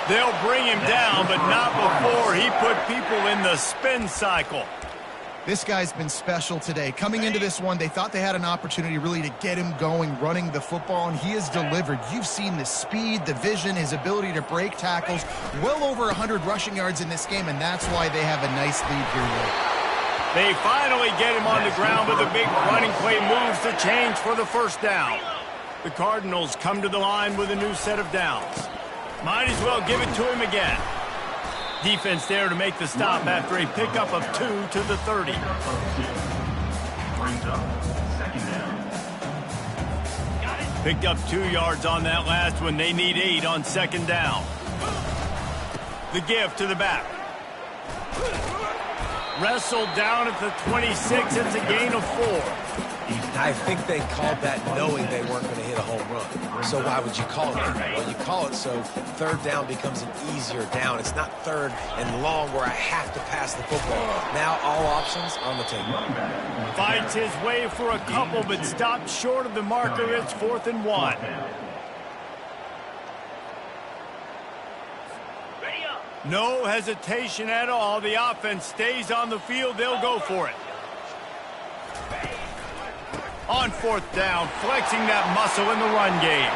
They'll bring him down, but not before he put people in the spin cycle. This guy's been special today. Coming into this one, they thought they had an opportunity really to get him going, running the football, and he has delivered. You've seen the speed, the vision, his ability to break tackles. Well over 100 rushing yards in this game, and that's why they have a nice lead here late. They finally get him on the ground, but the big running play moves the change for the first down. The Cardinals come to the line with a new set of downs. Might as well give it to him again. Defense there to make the stop after a pickup of 2 to the 30. Picked up 2 yards on that last one. They need 8 on second down. The give to the back. Wrestled down at the 26. It's a gain of 4. I think they called that knowing they weren't going to hit a home run. So why would you call it that? Well, you call it so third down becomes an easier down. It's not third and long where I have to pass the football. Now all options on the table. Fights his way for a couple, but stopped short of the marker. It's 4th and 1. No hesitation at all. The offense stays on the field. They'll go for it. On on fourth down, flexing that muscle in the run game.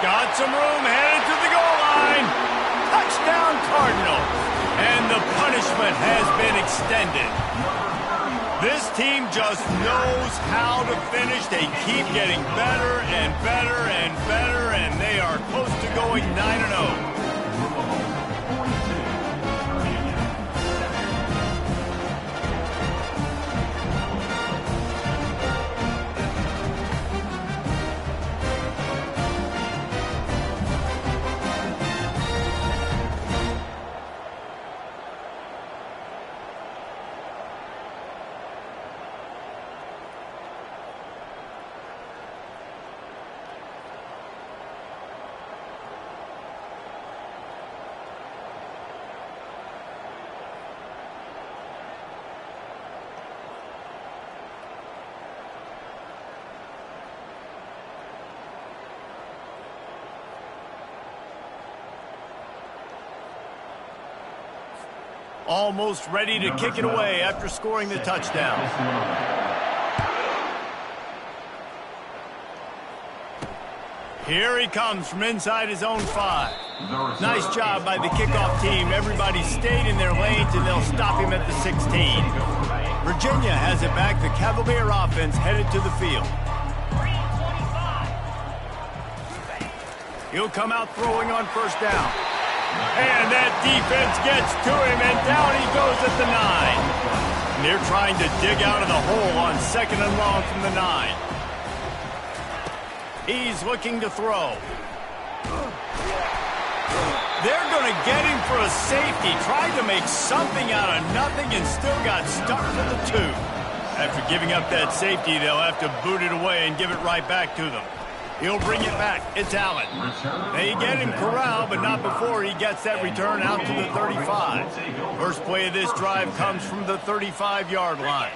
Got some room, headed to the goal line. Touchdown, Cardinals. And the punishment has been extended. This team just knows how to finish. They keep getting better and better and better, and they are close to going 9-0. Almost ready to kick it away after scoring the touchdown. Here he comes from inside his own 5. Nice job by the kickoff team. Everybody stayed in their lanes, and they'll stop him at the 16. Virginia has it back. The Cavalier offense headed to the field. He'll come out throwing on first down. And that defense gets to him, and down he goes at the 9. And they're trying to dig out of the hole on 2nd and long from the 9. He's looking to throw. They're going to get him for a safety. Tried to make something out of nothing and still got stuck for the 2. After giving up that safety, they'll have to boot it away and give it right back to them. He'll bring it back. It's Allen. They get him corralled, but not before he gets that return out to the 35. First play of this drive comes from the 35-yard line.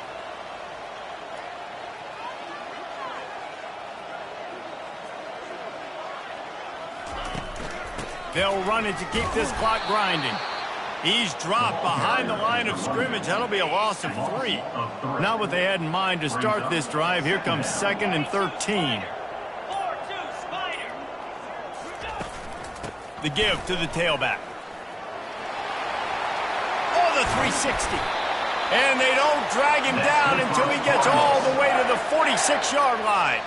They'll run it to keep this clock grinding. He's dropped behind the line of scrimmage. That'll be a loss of 3. Not what they had in mind to start this drive. Here comes 2nd and 13. The give to the tailback. Oh, the 360. And they don't drag him down until he gets all the way to the 46-yard line.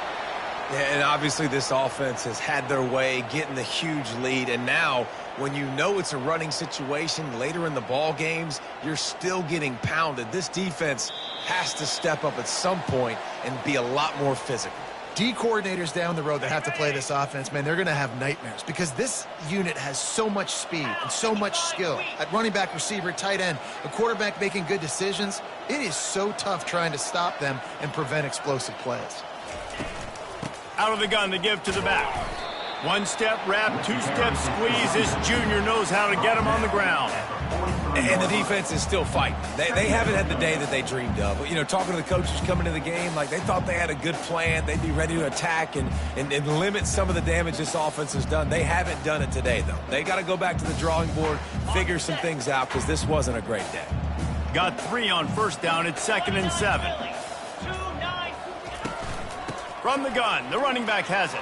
Yeah, and obviously this offense has had their way getting the huge lead. And now, when you know it's a running situation later in the ball games, you're still getting pounded. This defense has to step up at some point and be a lot more physical. D coordinators down the road that have to play this offense, man, they're going to have nightmares because this unit has so much speed and so much skill. At running back, receiver, tight end, a quarterback making good decisions, it is so tough trying to stop them and prevent explosive plays. Out of the gun to give to the back. One-step wrap, two-step squeeze. This junior knows how to get him on the ground. And the defense is still fighting. They haven't had the day that they dreamed of. You know, talking to the coaches coming to the game, like they thought they had a good plan. They'd be ready to attack and limit some of the damage this offense has done. They haven't done it today, though. They got to go back to the drawing board, figure some things out, because this wasn't a great day. Got 3 on first down. It's 2nd and 7. From the gun, the running back has it.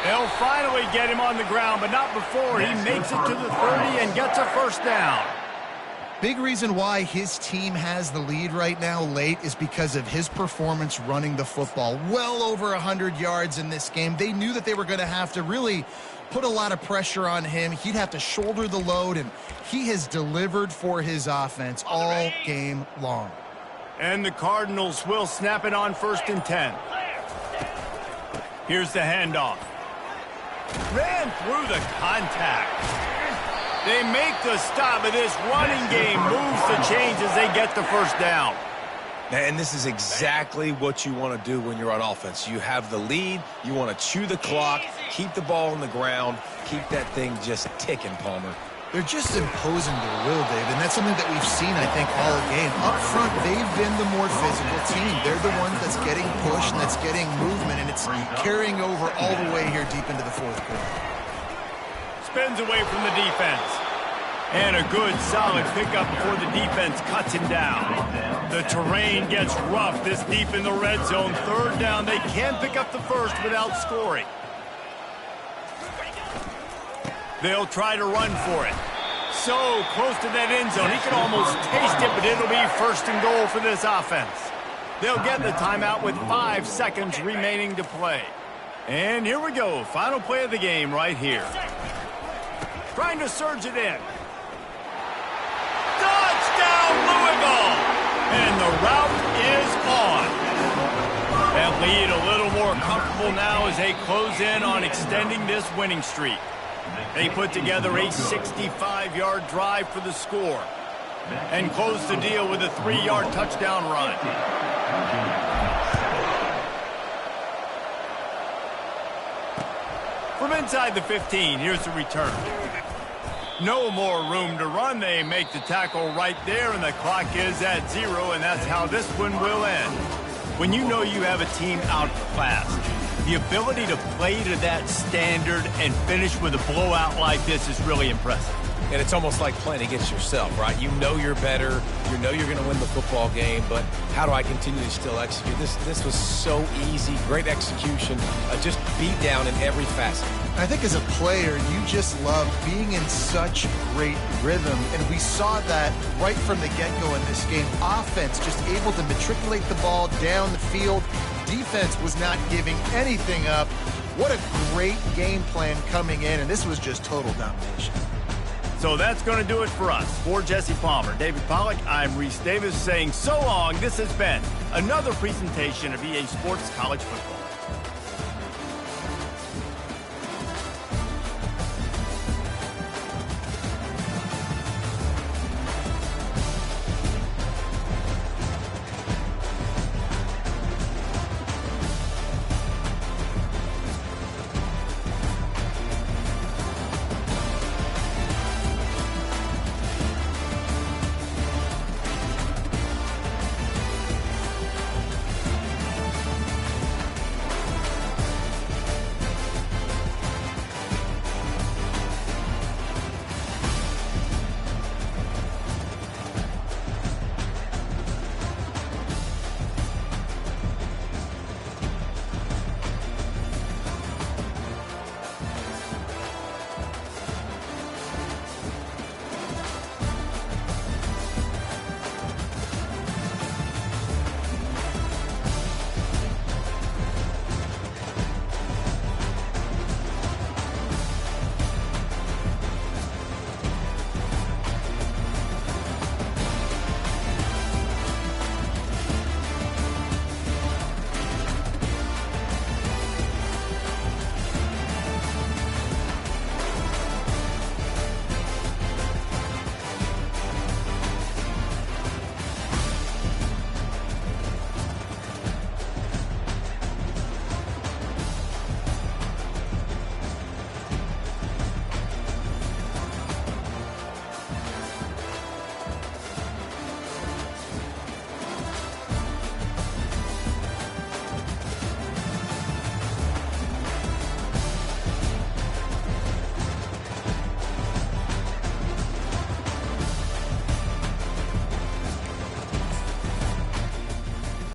They'll finally get him on the ground, but not before he makes it to the 30 and gets a first down. Big reason why his team has the lead right now late is because of his performance running the football. Well over 100 yards in this game. They knew that they were going to have to really put a lot of pressure on him. He'd have to shoulder the load, and he has delivered for his offense all game long. And the Cardinals will snap it on 1st and 10. Here's the handoff. Ran through the contact. They make the stop, but this running game moves the chains as they get the first down. And this is exactly what you want to do when you're on offense. You have the lead. You want to chew the clock, keep the ball on the ground, keep that thing just ticking, Palmer. They're just imposing their will, Dave, and that's something that we've seen, I think, all game. Up front, they've been the more physical team. They're the ones that's getting pushed and that's getting movement, and it's carrying over all the way here deep into the fourth quarter. Spins away from the defense. And a good, solid pickup before the defense cuts him down. The terrain gets rough this deep in the red zone. Third down, they can pick up the first without scoring. They'll try to run for it. So close to that end zone. He can almost taste it, but it'll be first and goal for this offense. They'll get the timeout with 5 seconds remaining to play. And here we go. Final play of the game right here. Trying to surge it in. Touchdown, Louisville! And the route is on. That lead a little more comfortable now as they close in on extending this winning streak. They put together a 65-yard drive for the score and close the deal with a 3-yard touchdown run. From inside the 15, here's the return. No more room to run. They make the tackle right there, and the clock is at 0, and that's how this one will end. When you know you have a team outclassed, the ability to play to that standard and finish with a blowout like this is really impressive. And it's almost like playing against yourself, right? You know you're better. You know you're going to win the football game, but how do I continue to still execute? This was so easy. Great execution. Just beat down in every facet. I think as a player, you just love being in such great rhythm, and we saw that right from the get-go in this game. Offense just able to matriculate the ball down the field. Defense was not giving anything up. What a great game plan coming in, and this was just total domination. So that's going to do it for us. For Jesse Palmer, David Pollack, I'm Reese Davis saying so long. This has been another presentation of EA Sports College Football.